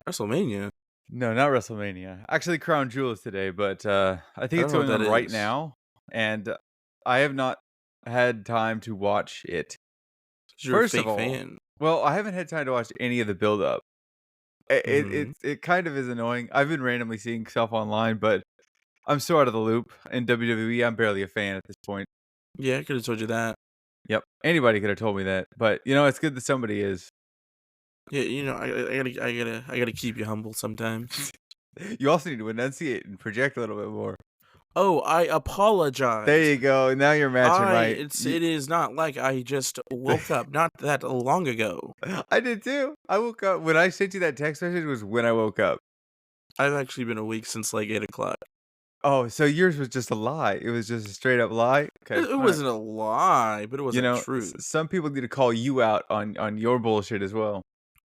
WrestleMania. No, not WrestleMania. Actually, Crown Jewel is today, but I I think don't it's know what going that on right is. now, and I have not had time to watch it. 'Cause you're a First of fake all, fan. well, I haven't had time to watch any of the build up. Hmm. It kind of is annoying. I've been randomly seeing stuff online, but I'm so out of the loop in WWE. I'm barely a fan at this point. Yeah, I could have told you that. Yep, anybody could have told me that, but it's good that somebody is. Yeah, I gotta keep you humble sometimes. You also need to enunciate and project a little bit more. Oh, I There apologize. you go. Now you're matching my. It is not like I just woke up not that long ago. I did too. I woke up when I sent you that text message was when I woke up. I've actually been awake since like 8 o'clock. Oh, so yours was just a lie. It was just a straight up lie. Okay, It all right. wasn't a lie, but it wasn't true. Some people need to call you out on your bullshit as well.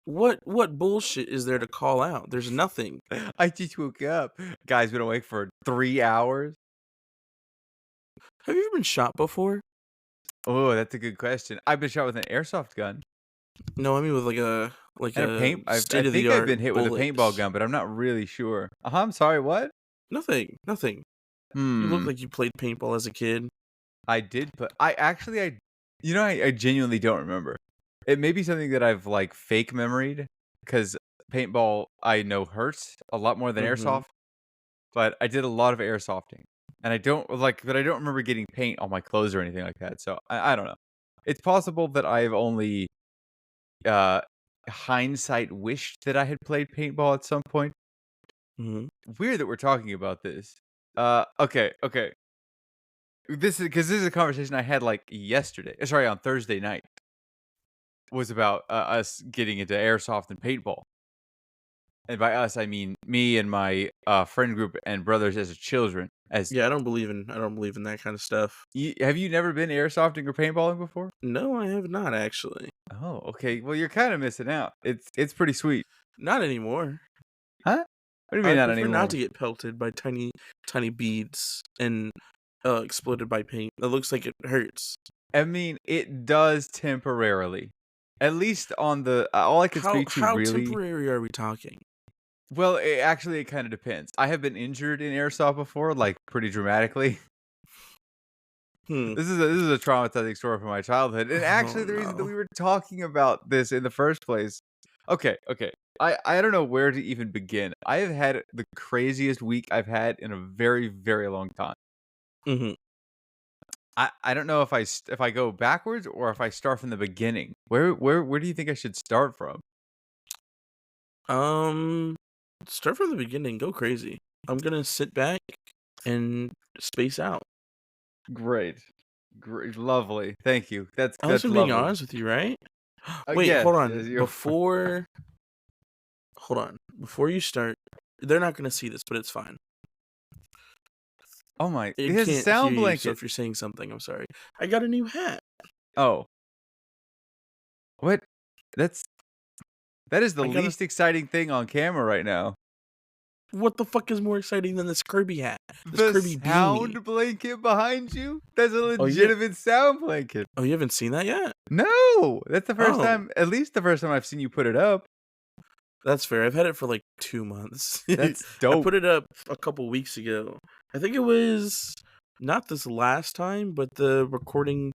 What bullshit is there to call out? There's nothing. I just woke up. Guy's been awake for 3 hours. Have you ever been shot before? Oh, that's a good question. I've been shot with an airsoft gun No, I mean with like and a a paint. I state of think the I've art been hit with a bullet. paintball gun, but I'm not really sure. I'm sorry. What? Nothing, nothing. You look Hmm. like you played paintball as a kid. I did, but I genuinely don't remember. It may be something that I've like fake memoried because paintball I know hurts a lot more than Mm-hmm. airsoft, but I did a lot of airsofting, and but I don't remember getting paint on my clothes or anything like that. So I don't know. It's possible that I've only uh hindsight wished that I had played paintball at some point. Mm-hmm. Weird that we're talking about this. Okay. This is a conversation I had like yesterday. Sorry, on Thursday night. Was about, us getting into airsoft and paintball, and by us, I mean me and my, friend group and brothers as children. Yeah, I don't believe in that kind of stuff. Have you never been airsofting or paintballing before? No, I have not actually. Oh, okay. Well, you're kinda missing out. It's pretty sweet. Not anymore. Huh? What do you mean I not prefer not anymore? to get pelted by tiny, tiny beads and exploded by paint. It looks like it hurts. I mean, it does temporarily. At least on the all I can How speak to how really. temporary are we talking? Well, it kinda depends. I have been injured in airsoft before, like, pretty dramatically. Hmm. This is a traumatizing story from my childhood, and Oh actually, the reason that no. we were talking about this in the first place. Okay. I don't know where to even begin. I have had the craziest week I've had in a very, very long time. Hmm. I don't know if I go backwards or if I start from the beginning. Where do you think I should start from? Um, Start from the beginning. Go crazy. I'm gonna sit back and space out. Great, great, lovely. Thank you. Unless That's I'm being lovely. honest with you, right? Wait, Yes, hold on. yes, you. Before you start, they're not gonna see this, but it's fine. Oh my, It it has a can't hear sound you, so blanket. if you're saying something, I'm sorry. I got a new hat. Oh, what? That's that is the I got a. least exciting thing on camera right now. What the fuck is more exciting than this Kirby hat? This The Kirby beanie. sound blanket behind you? That's a Oh yeah. legitimate sound blanket. Oh, you haven't seen that yet? No, that's the first Oh, time, at least the first time I've seen you put it up. that's fair. I've had it for like 2 months. That's I dope. put it up a couple weeks ago. I think it was not this last time, but the recording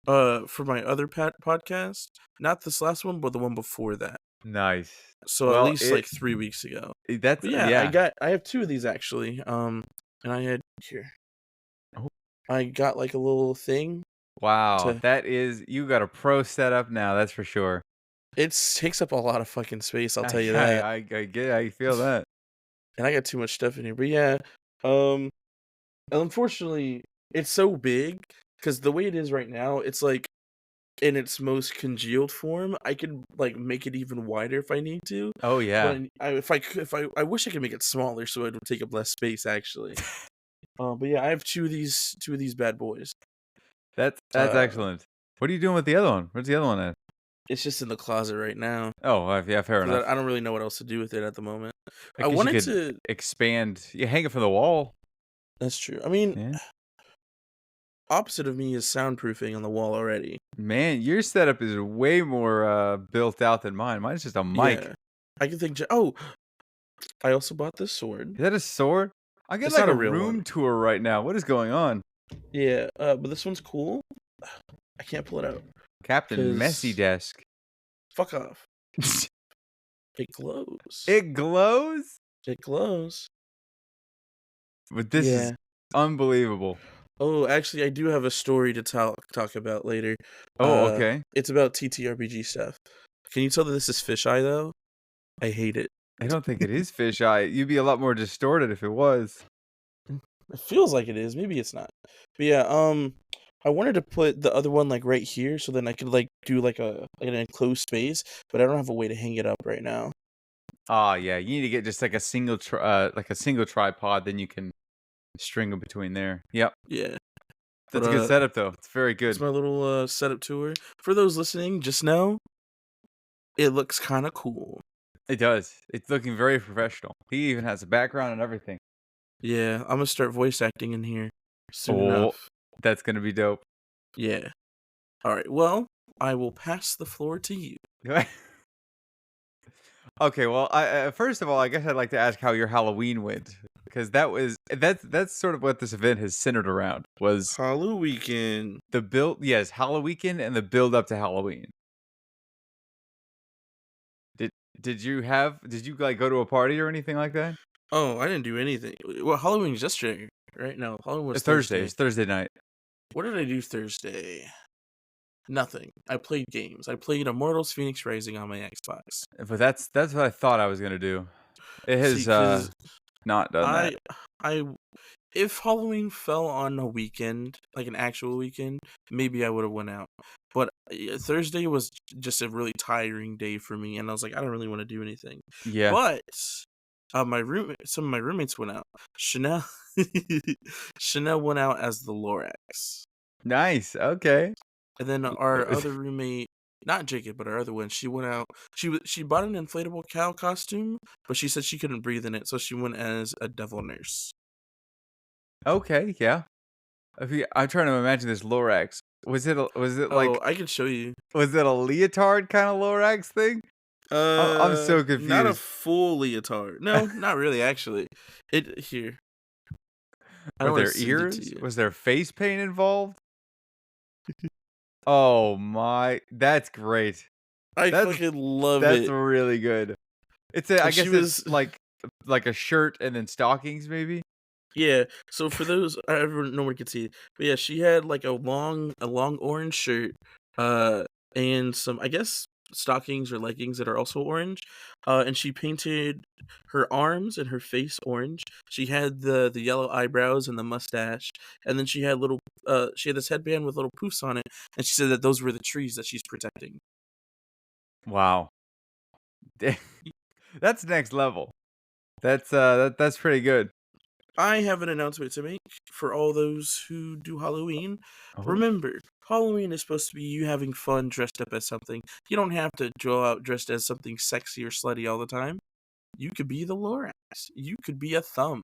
for my other podcast. Not this last one, but the one before that. Nice. So at Well, least like 3 weeks ago. that's But yeah, yeah. I have two of these actually. And I had here. Oh, I got like a little thing wow, to. you got a pro setup now, that's for sure. It takes up a lot of fucking space. I'll I tell you that. I feel that. And I got too much stuff in here. But yeah, um, unfortunately, it's so big because the way it is right now, it's like in its most congealed form. I could like make it even wider if I need to. Oh yeah. But if I wish I could make it smaller so it would take up less space actually. But yeah, I have two of these bad boys. That's Uh, excellent. What are you doing with the other one? Where's the other one at? it's just in the closet right now Oh, yeah, fair because enough. I don't really know what else to do with it at the moment. I I guess you wanted could to. expand. You hang it from the wall. That's true. I mean, Yeah. opposite of me is soundproofing on the wall already. Man, your setup is way more built out than mine. Mine's just a mic. Yeah, I can think. Oh, I also bought this sword. Is that a sword? I'm getting It's like not a a real room one. tour right now. What is going on? Yeah, but this one's cool. I can't pull it out Captain Messy because Desk. fuck off. It glows. It glows? It glows. But this is Yeah. unbelievable. Oh, actually, I do have a story to talk about later. Oh, okay. It's about TTRPG stuff. Can you tell that this is fisheye though? I hate it. I don't think it is fisheye. You'd be a lot more distorted if it was. It feels like it is. Maybe it's not. But yeah, I wanted to put the other one like right here, so then I could like do like an enclosed space, but I don't have a way to hang it up right now. Ah, yeah. You need to get just like a single tripod, then you can string them between there. Yep. Yeah, but That's a good setup though. It's very it's good. my little setup tour. For those listening, just know it looks kind of cool. It does. It's looking very professional. He even has a background and everything. Yeah, I'm gonna start voice acting in here soon Oh, enough. that's gonna be dope. Yeah. All right. Well, I will pass the floor to you. Okay, well, I first of all, I guess I'd like to ask how your Halloween went, because that's sort of what this event has centered around, was Halloween. the build, yes, Halloween and the build up to Halloween. Did did you like go to a party or anything like that? Oh, I didn't do anything. Well, Halloween's yesterday, right? No, Halloween was Thursday, Thursday. it's Thursday night. What did I do Thursday? Nothing. I played games. I played Immortals Phoenix Rising on my Xbox. But that's what I thought I was gonna do. It See, has because not done that. I, I, if Halloween fell on a weekend, like an actual weekend, maybe I would have went out. But Thursday was just a really tiring day for me, and I was like, I don't really want to do anything. Yeah. But some of my roommates went out. Chanel, Chanel went out as the Lorax. Nice. Okay. And then our other roommate, not Jacob, but our other one, she went out. She bought an inflatable cow costume, but she said she couldn't breathe in it, so she went as a devil nurse. Okay, yeah. I'm trying to imagine this Lorax. Was it Oh, like I can show you. was it a leotard kind of Lorax thing? I'm so Not a confused. full leotard. No, not really. Actually, it here. I Were don't want there to send it to ears? you. Was there face paint involved? Oh my, that's great. I That's fucking love that's it. really good. I And she guess it's was, like a shirt and then stockings maybe. yeah. So for those, everyone, no one could see, but yeah, she had like a long orange shirt, uh, and some, I guess, stockings or leggings that are also orange, and she painted her arms and her face orange. She had the yellow eyebrows and the mustache, and then she had this headband with little poofs on it, and she said that those were the trees that she's protecting. Wow. That's next level. That's pretty good. I have an announcement to make for all those who do Halloween. Oh. Remember, Halloween is supposed to be you having fun dressed up as something. You don't have to go out dressed as something sexy or slutty all the time. You could be the Lorax. You could be a thumb.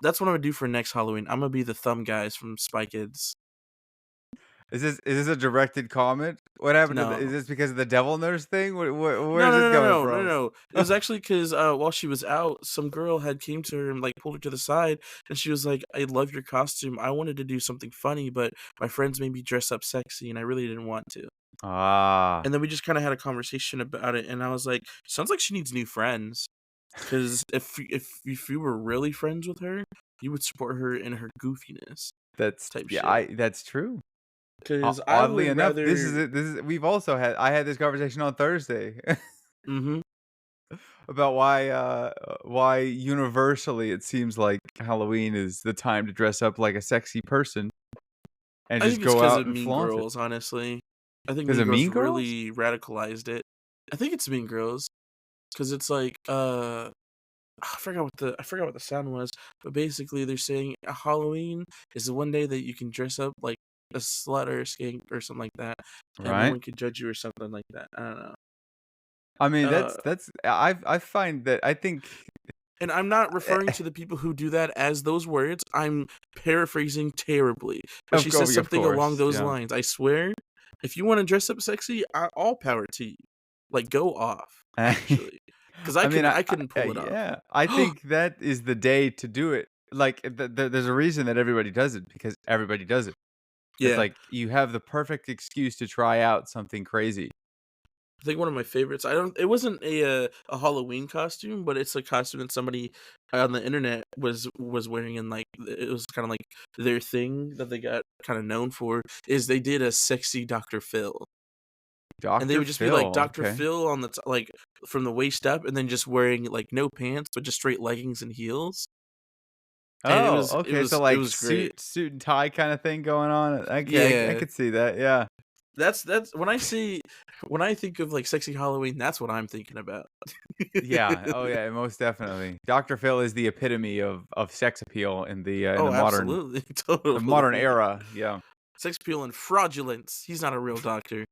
That's what I'm gonna do for next Halloween. I'm gonna be the thumb guys from Spy Kids. Is this a directed comment? What happened to No. is this because of the devil nurse thing? Where No, is no, this no, no, coming no, no, from? no. It was actually because while she was out, some girl had came to her and like pulled her to the side, and she was like, "I love your costume. I wanted to do something funny, but my friends made me dress up sexy, and I really didn't want to." Ah. And then we just kind of had a conversation about it, and I was like, "Sounds like she needs new friends. Because if you were really friends with her, you would support her in her goofiness That's type yeah, shit. I that's true. Because I Oddly would enough, rather, this is we've also had I had this conversation on Thursday mm-hmm. about why universally it seems like Halloween is the time to dress up like a sexy person and I just think it's go because out of and Mean flaunt it. Girls. Honestly, I think Because Mean of Girls Mean Girls? really radicalized it. I think it's Mean Girls because it's like I forgot what the sound was, but basically they're saying Halloween is the one day that you can dress up like a slut or a skank or something like that, and no Right? one can judge you or something like that. I don't know. I mean, Uh, that's I find that I think and I'm not referring to the people who do that as those words. I'm paraphrasing terribly, but she says of something along course, those yeah. lines. I swear, if you want to dress up sexy, all power to you. Like go off, actually. because I mean, I couldn't pull it yeah, I off. think that is the day to do it. Like, there's a reason that everybody does it because everybody does it. It's Yeah, like you have the perfect excuse to try out something crazy. I think one of my favorites. I don't. It wasn't a Halloween costume, but it's a costume that somebody on the internet was wearing, and like it was kind of like their thing that they got kind of known for. Is they did a sexy Dr. Phil, and they Dr. would just be like Phil, Dr. okay. Phil on the like from the waist up, and then just wearing like no pants, but just straight leggings and heels, and Oh, okay, so, it like, was great. suit and tie kinda thing going on? Okay, I Yeah, could see that, yeah. that's when I think of like sexy Halloween, that's what I'm thinking about. Yeah, oh, yeah, most definitely. Dr. Phil is the epitome of sex appeal in Oh, absolutely, the modern totally. era, yeah. Sex appeal and fraudulence. He's not a real doctor.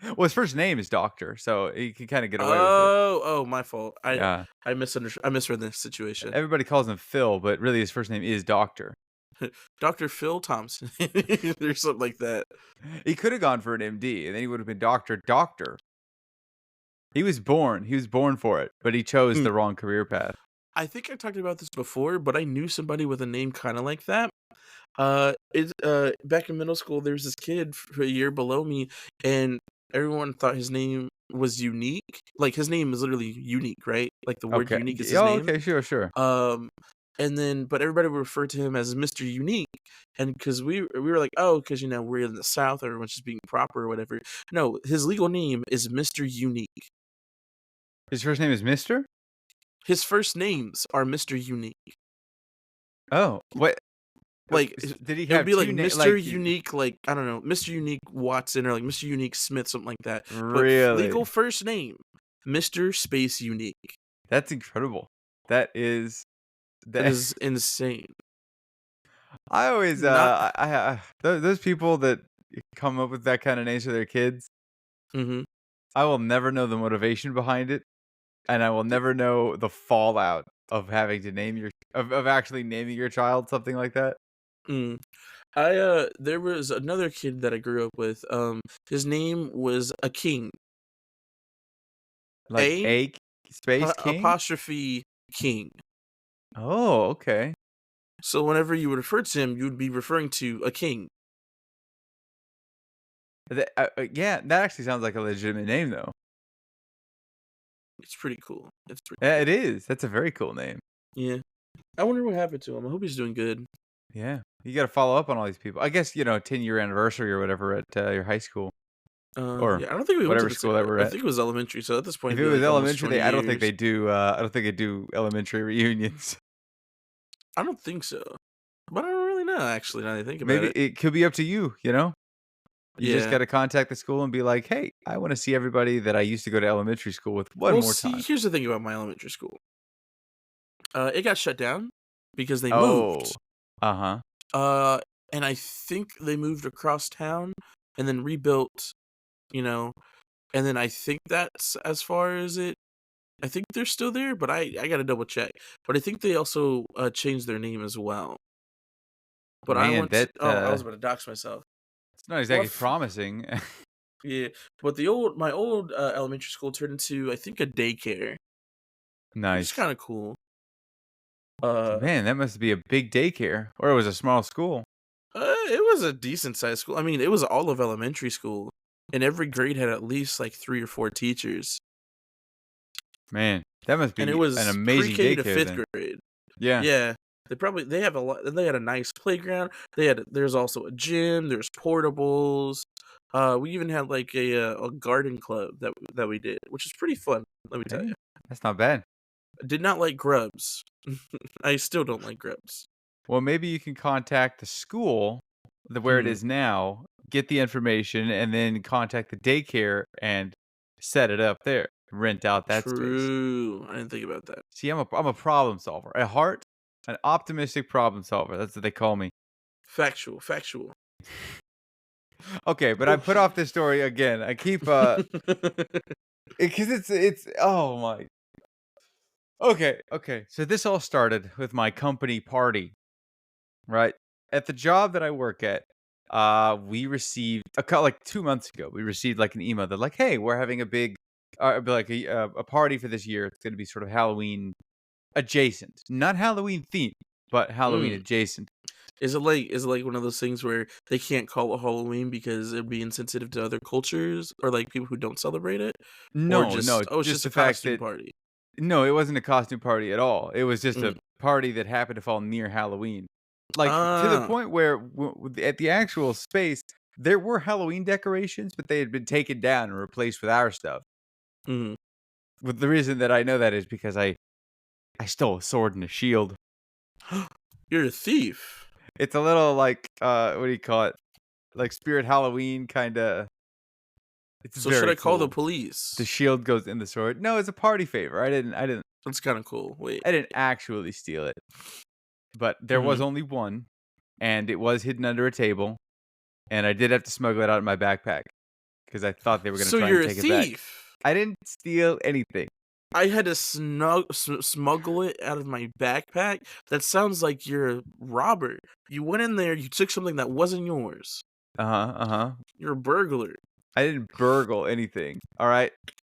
Well, his first name is Doctor, so he can kinda get away with it. Oh, my fault. Yeah. I misunderstood. I misread the situation. Everybody calls him Phil, but really his first name is Doctor. Dr. Phil Thompson. There's something like that. He coulda gone for an MD, and then he would've been Doctor. He was born for it, but he chose Hmm. the wrong career path. I think I talked about this before, but I knew somebody with a name kind of like that. Back in middle school, there was this kid a year below me, and everyone thought his name was unique. Like his name is literally unique, right? Like the word Okay. unique is his Oh, name. okay, sure, sure. Um, and then, but everybody would refer to him as Mr. Unique, and because we were like, oh, because we're in the South, everyone's just being proper or whatever. No, his legal name is Mr. Unique. His first name is Mister? His first names are Mr. Unique. Oh, what? Like Did he it would have be like 2 na Mr. like, Unique, like I don't know, Mr. Unique Watson or like Mr. Unique Smith, something like that. But really? legal first name, Mr. Space Unique. That's incredible. That is That that is insane. I always, Not. those people that come up with that kinda names for their kids, Mm-hmm. I will never know the motivation behind it, and I will never know the fallout of having to name your of actually naming your child something like that. Mm. There was another kid that I grew up with. His name was a king. Like A A space king? apostrophe king. Oh, okay. So whenever you would refer to him, you would be referring to a king. Yeah, that actually sounds like a legitimate name, though. It's pretty cool. It's pretty Yeah, cool. it is. That's a very cool name. Yeah. I wonder what happened to him. I hope he's doing good. Yeah. You gotta follow up on all these people. I guess, 10-year anniversary or whatever at, your high school or Yeah, I don't think we went to whatever the school that we're I at. think it was elementary, so at this point If it'd it be, was like, almost elementary, 20 years. I don't think they do elementary reunions. I don't think so, but I don't really know, actually, now that I think about Maybe it. it could be up to you, you know? You just Yeah. gotta contact the school and be like, "Hey, I wanna see everybody that I used to go to elementary school with one Well, more see, time." here's the thing about my elementary school. It got shut down because they Oh. moved. Uh-huh. Uh, and I think they moved across town and then rebuilt, you know, and then I think that's as far as it. I think they're still there, but I gotta double check. But I think they also changed their name as well. But I Man, went to, oh, I was about to dox myself. it's not Well, exactly promising. yeah, but my old elementary school turned into I think a daycare, which is Nice. kind of cool. Uh, Man, that must be a big daycare, or it was a small school. it was a decent sized school. I mean, it was all of elementary school, and every grade had at least like 3 or 4 teachers, Man, that must and it be an was amazing pre-K to daycare fifth then. grade. Yeah. Yeah, they have a lot. They had a nice playground. There's also a gym. There's portables. We even had like a garden club that we did, which is pretty fun. Let me tell Hey, you. that's not bad. I did not like grubs. I still don't like grubs. Well, maybe you can contact the school, where it Hmm. is now, get the information, and then contact the daycare and set it up there. Rent out that space. True. I didn't think about that. See, I'm a problem solver. At heart, an optimistic problem solver. That's what they call me. Factual. Factual. Okay, but I Well, put off this story again. I keep because it's oh my. Okay, okay. So this all started with my company party, right? At the job that I work at, we received like 2 months ago. We received like an email that like, hey, we're having a big it'd be like a party for this year. It's gonna be sort of Halloween adjacent, not Halloween themed, but Halloween Mm. adjacent. Is it like one of those things where they can't call it Halloween because it'd be insensitive to other cultures or like people who don't celebrate it, or No, no, just it's just just a the fact costume that party? no, it wasn't a costume party at all. It was just a Mm. party that happened to fall near Halloween. Like, to the Ah. point where at the actual space, there were Halloween decorations, but they had been taken down and replaced with our stuff. Mhm. But the reason that I know that is because I stole a sword and a shield. You're a thief. It's a little like, what do you call it? Like Spirit Halloween kinda. It's So should very I call the cool. The police? shield goes in the sword. No, it's a party favor. That's kind of cool. Wait. I didn't actually steal it, but there was Mhm. only one, and it was hidden under a table, and I did have to smuggle it out of my backpack because I thought they were gonna So try and you're a take it back. thief. I didn't steal anything. I had to smuggle it out of my backpack. That sounds like you're a robber. You went in there, you took something that wasn't yours. Uh-huh, uh-huh. You're a burglar. I didn't burgle anything, alright?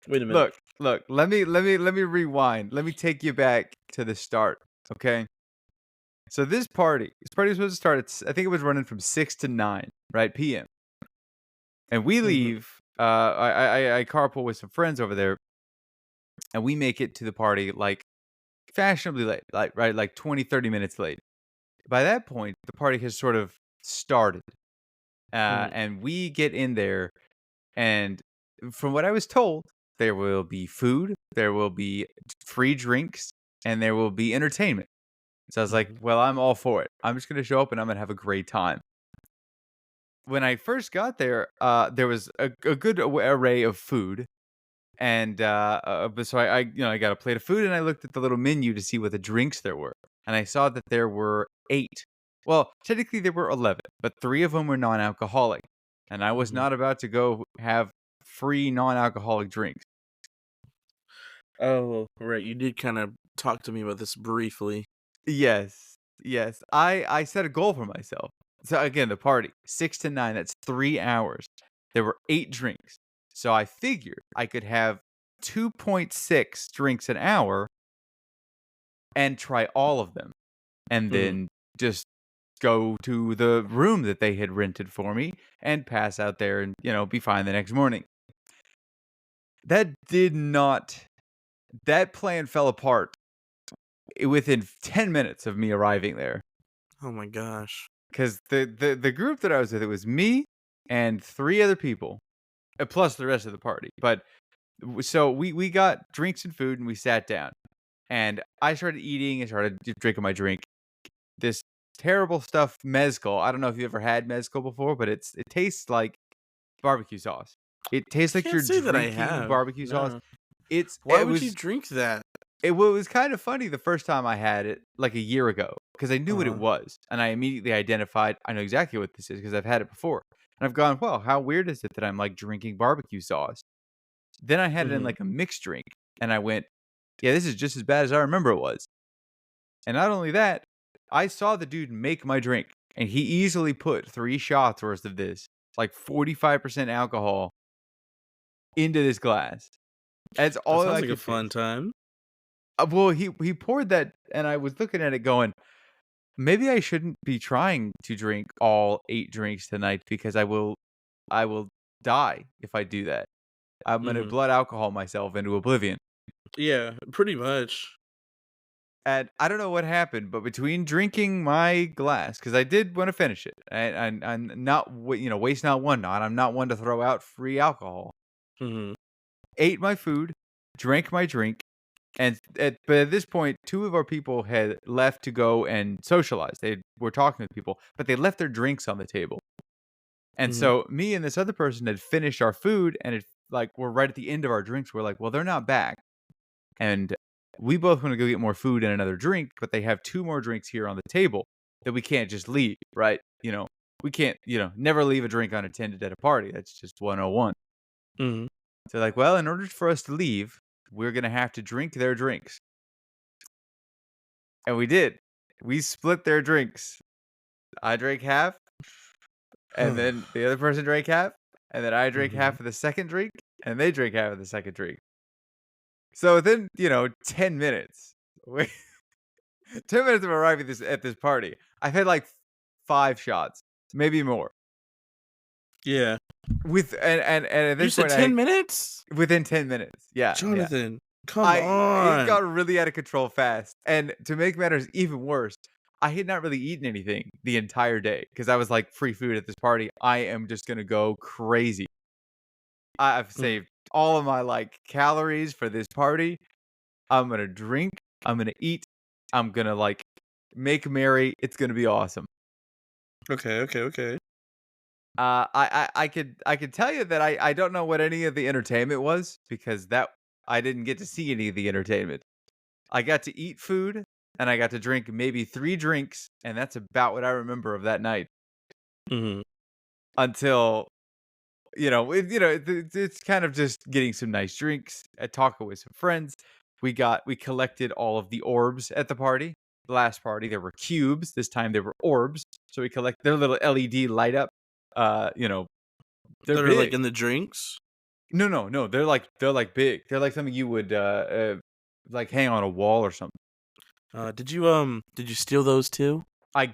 Wait a minute. Look, let me rewind. Let me take you back to the start, okay? So this party was supposed to start I think it was running from 6 to 9, right, PM. And we Mhm. leave, I carpool with some friends over there, and we make it to the party, like, fashionably late, like, right, like 20, 30 minutes late. By that point, the party has sort of started, Mhm. and we get in there, and from what I was told, there will be food, there will be free drinks, and there will be entertainment. So I was like, Mhm. "Well, I'm all for it. I'm just gonna show up and I'm gonna have a great time." When I first got there was a good array of food, and but so I got a plate of food and I looked at the little menu to see what the drinks there were, and I saw that there were 8. Well, technically there were 11, but 3 of them were non-alcoholic, and I was Mhm. not about to go have free non-alcoholic drinks. Oh, right. You did kind of talk to me about this briefly. Yes, yes. I set a goal for myself. So again, the party 6 to 9. That's 3 hours. There were 8 drinks, so I figured I could have 2.6 drinks an hour and try all of them, and Mhm. then just go to the room that they had rented for me and pass out there and be fine the next morning. That did not. That plan fell apart within 10 minutes of me arriving there. Oh my gosh. 'Cause the group that I was with, it was me and 3 other people, plus the rest of the party, but so we got drinks and food, and we sat down, and I started eating and started drinking my drink. This terrible stuff, mezcal. I don't know if you ever had mezcal before, but it tastes like barbecue sauce. It tastes I like can't you're say that I drinking have. barbecue sauce. No. It's Why it would you was drink that? was kind of funny the first time I had it, like, a year ago, because I knew what it Uh-huh. was, and I immediately identified, I know exactly what this is because 'cause I've had it before, and I've gone, "Well, how weird is it that I'm, like, drinking barbecue sauce?" Then I had it in, Mhm. like, a mixed drink, and I went, "Yeah, this is just as bad as I remember it was." And not only that, I saw the dude make my drink, and he easily put 3 shots worth of this, like 45% alcohol, into this glass. That's That all sounds I like a could fun taste. time. Well, he poured that, and I was looking at it going, maybe I shouldn't be trying to drink all 8 drinks tonight because I will die if I do that. I'm gonna Mhm. blood alcohol myself into oblivion. Yeah, pretty much. And I don't know what happened, but between drinking my glass, because I did want to finish it, and not waste not one not. I'm not one to throw out free alcohol. Mhm. Ate my food, drank my drink, and but at this point, 2 of our people had left to go and socialize. They were talking to people, but they left their drinks on the table. And Mhm. so me and this other person had finished our food, and we're right at the end of our drinks. We're like, well, they're not back. And we both want to go get more food and another drink, but they have 2 more drinks here on the table that we can't just leave, right? We can't, never leave a drink unattended at a party. That's just 101. Mhm. So like, well, in order for us to leave, we're going to have to drink their drinks. And we did. We split their drinks. I drank half, and then the other person drank half, and then I drank Mhm. half of the second drink, and they drank half of the second drink. So within, 10 minutes, wait, 10 minutes of arriving at this party, I've had like 5 shots, maybe more. Yeah. With and at You this said point, 10 minutes? within 10 minutes. Yeah, yeah. Jonathan, come It on. got really out of control fast, and to make matters even worse, I had not really eaten anything the entire day because I was like, "Free food at this party. I am just gonna go crazy. I've Mm, saved all of my, like, calories for this party. I'm gonna drink, I'm gonna eat, I'm gonna, like, make merry. It's gonna be awesome." okay, okay, okay. I could tell you that I don't know what any of the entertainment was because that I didn't get to see any of the entertainment. I got to eat food and I got to drink maybe 3 drinks, and that's about what I remember of that night Mhm. until, it's kind of just getting some nice drinks, talking with some friends. We collected all of the orbs at the party. The last party, there were cubes. This time there were orbs. So we collect their little LED light up. Uh, you know, they're That are, like, big. in the drinks? No, no, no. They're like big. They're like something you would like hang on a wall or something. Did you steal those too?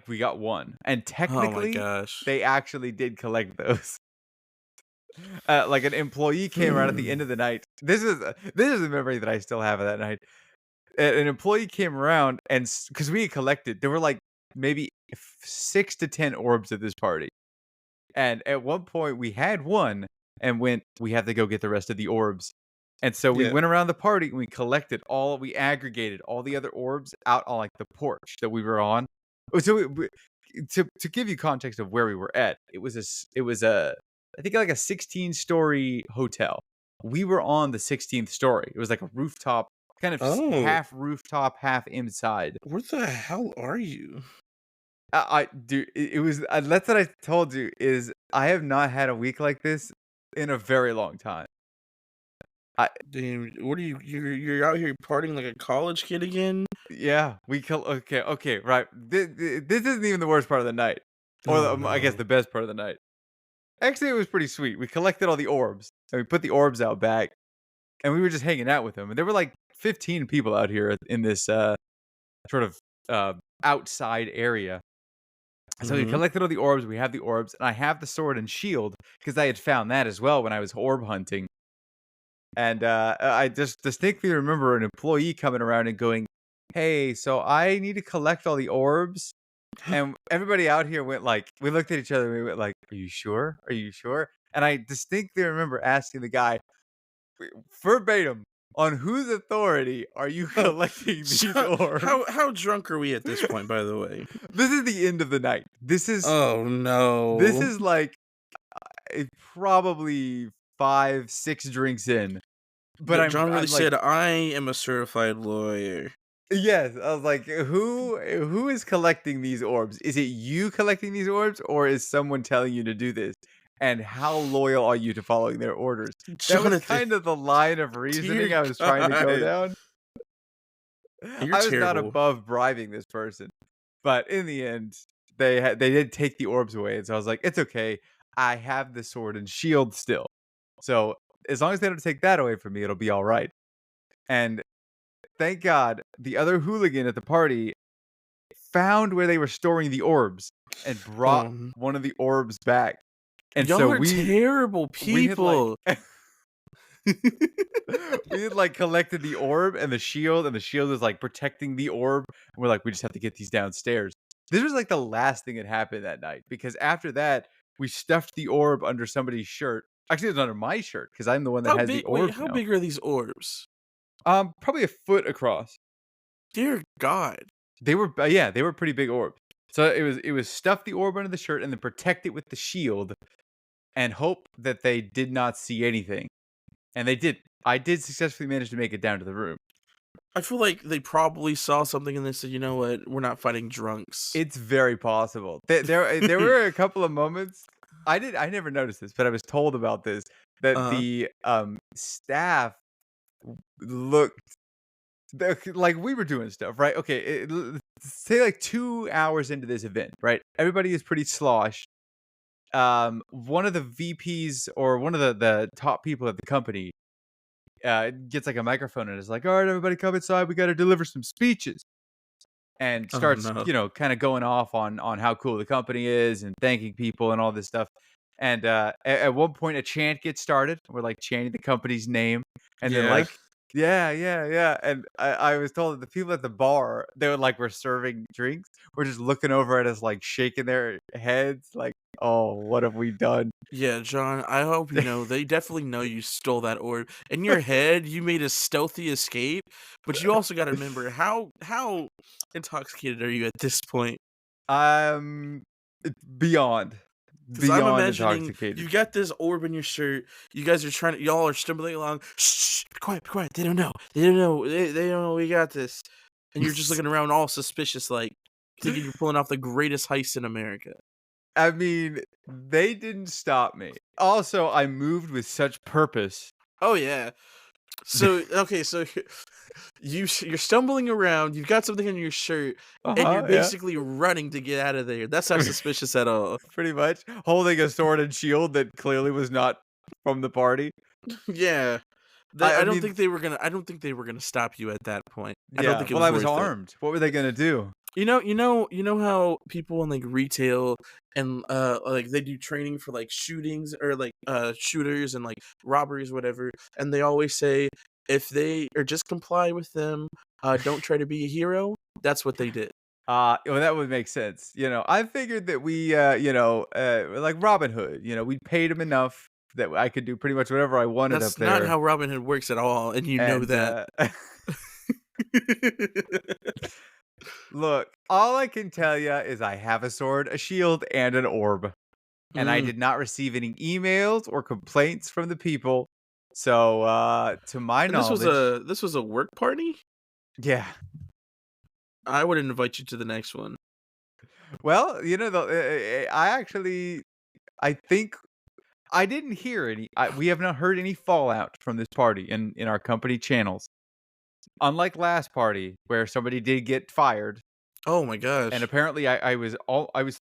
We got one, and Oh my technically, gosh. they actually did collect those. Like an employee came around at the end of the night. This is a memory that I still have of that night. An employee came around and because we had collected, there were like maybe 6 to 10 orbs at this party, and at one point we had one and went. We have to go get the rest of the orbs, and so we Yeah. went around the party and we aggregated all the other orbs out on like the porch that we were on. So to give you context of where we were at, it was a I think like a 16-story hotel. We were on the 16th story. It was like a rooftop, kind of Oh, half rooftop, half inside. where the hell are you? I dude, it was that's what I told you is I have not had a week like this in a very long time. I Damn, what are you're out here partying like a college kid again? Yeah, okay, right. This isn't even the worst part of the night, or Oh I guess no. the best part of the night. Actually, it was pretty sweet. We collected all the orbs and we put the orbs out back, and we were just hanging out with them. And there were like 15 people out here in this sort of uh, outside area. So we Mhm. collected all the orbs. We have the orbs, and I have the sword and shield because I had found that as well when I was orb hunting. And I just distinctly remember an employee coming around and going, "Hey, so I need to collect all the orbs." And everybody out here went like, we looked at each other and we went like, "Are you sure? Are you sure?" And I distinctly remember asking the guy verbatim, "On whose authority are you collecting these So, orbs?" how drunk are we at this point, by the way? This is the end of the night. Oh This no. is like probably 5, 6 drinks in. But John really I'm like, said, "I am a certified lawyer." yes, I was like, who is collecting these orbs? Is it you collecting these orbs, or is someone telling you to do this? And how loyal are you to following their orders? That was Jonathan, kind of the line of dear reasoning I was trying to go God. down. You're I was not terrible. above bribing this person, but in the end, they did take the orbs away, and so I was like, it's okay. I have the sword and shield still, so as long as they don't take that away from me, it'll be all right. And thank God, the other hooligan at the party found where they were storing the orbs and brought Um, one of the orbs back. And so y'all are terrible we had like people. we had like collected the orb and the shield is like protecting the orb. And we're like, we just have to get these downstairs. This was like the last thing that happened that night because after that, we stuffed the orb under somebody's shirt. Actually, it was under my shirt because I'm the one that has the orb How now. big are these orbs? Probably a foot across. Dear God. They were pretty big orbs. So it was stuff the orb under the shirt and then protect it with the shield and hope that they did not see anything. And they did. I did successfully manage to make it down to the room. I feel like they probably saw something and they said, "You know what? We're not fighting drunks." It's very possible. There were a couple of moments. I never noticed this, but I was told about this that Uh-huh. the staff looked like we were doing stuff, right? Okay, say like 2 hours into this event, right? Everybody is pretty sloshed. One of the VPs or one of the top people at the company gets like a microphone and is like, "All right, everybody, come inside. We got to deliver some speeches." And Oh starts, no. kind of going off on how cool the company is and thanking people and all this stuff. And at one point, a chant gets started. We're like chanting the company's name, and then Yeah. like, yeah, yeah, yeah. And I was told that the people at the bar, they were like, were serving drinks, were just looking over at us, like shaking their heads, like, oh, what have we done? Yeah, John, I hope you know they definitely know you stole that orb. In your head, you made a stealthy escape, but you also got to remember how intoxicated are you at this point? Um, beyond, Because I'm beyond imagining intoxicated. you got this orb in your shirt. You guys are trying to, y'all are stumbling along. Shh, be quiet, be quiet. They don't know. They don't know. They don't know we got this. And you're just looking around all suspicious, like thinking you're pulling off the greatest heist in America. I mean, they didn't stop me. Also, I moved with such purpose. Oh yeah. So okay, so you're stumbling around. You've got something in your shirt, and you're Yeah. basically running to get out of there. That's not suspicious at all. Pretty much holding a sword and shield that clearly was not from the party. Yeah. I I don't mean, think they were gonna. I don't think they were gonna stop you at that point. I don't yeah. think it Well, was I was worth it. armed. What were they gonna do? You know how people in like retail and like they do training for like shootings or like shooters and like robberies, whatever, and they always say if they or just comply with them, don't try to be a hero. That's what they did. Well, that would make sense. I figured that we, like Robin Hood. We paid him enough that I could do pretty much whatever I wanted up That's not there. how Robin Hood works at all, and you know And that. look, all I can tell you is I have a sword, a shield, and an orb. And I Mm. did not receive any emails or complaints from the people. So, to my And this was knowledge, a work party. yeah. I wouldn't invite you to the next one. Well, I actually, I think I didn't hear any. We have not heard any fallout from this party in our company channels. Unlike last party where somebody did get fired, Oh my and gosh, apparently I was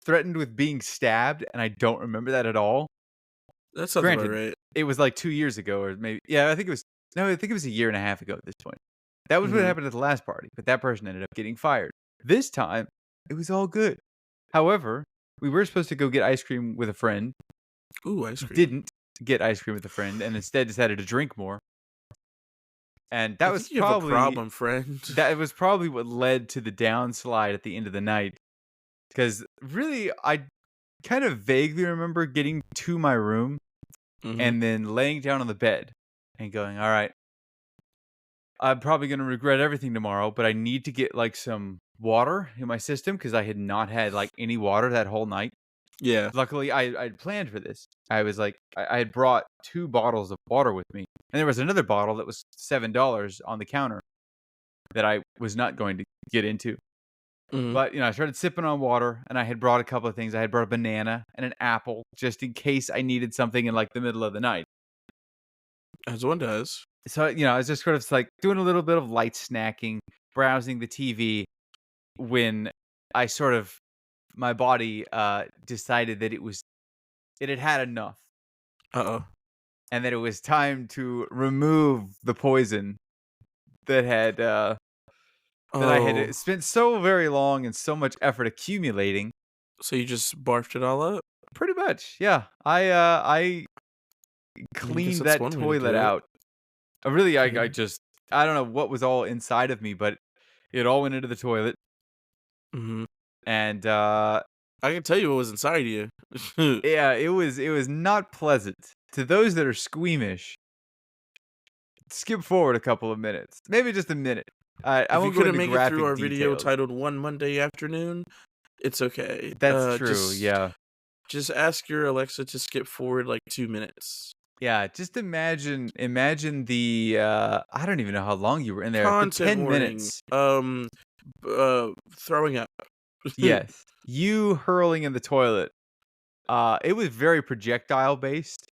threatened with being stabbed, and I don't remember that at all. that sounds about Granted, right. it was like 2 years ago or maybe, yeah, I think it was, no, I think it was a year and a half ago at this point. That was what Hmm. happened at the last party, but that person ended up getting fired. This time, it was all good. However, we were supposed to go get ice cream with a friend, Ooh, ice cream. didn't get ice cream with a friend, and instead decided to drink more. And I think you have a problem, friend. that was probably what led to the downslide at the end of the night. Because really, I kind of vaguely remember getting to my room Hmm. and then laying down on the bed and going, all right, I'm probably going to regret everything tomorrow, but I need to get like some water in my system because I had not had like any water that whole night. Yeah. Luckily, I had planned for this. I was like, I had brought 2 bottles of water with me, and there was another bottle that was $7 on the counter that I was not going to get into. Hmm. But I started sipping on water, and I had brought a couple of things. I had brought a banana and an apple just in case I needed something in like the middle of the night. As one does. So I was just sort of like doing a little bit of light snacking, browsing the TV when I sort of my body decided that it had had enough Uh oh. and that it was time to remove the poison that had that I Oh, had spent so very long and so much effort accumulating. so you just barfed it all up? Pretty much, yeah. I I mean, I guess cleaned that's that one way to toilet do it. out. I Okay. just I don't know what was all inside of me, but it all went into the toilet, Hmm. and I can tell you what was inside you. yeah, it was not pleasant. To those that are squeamish, skip forward a couple of minutes, maybe just a minute. I If you won't go couldn't into make it through graphic our video details. titled "One Monday Afternoon," it's okay. That's true. Yeah. Just ask your Alexa to skip forward like 2 minutes. Yeah, just imagine the I don't even know how long you were in there. The Content 10 warning. minutes. Throwing up. Yes. You hurling in the toilet. It was very projectile based,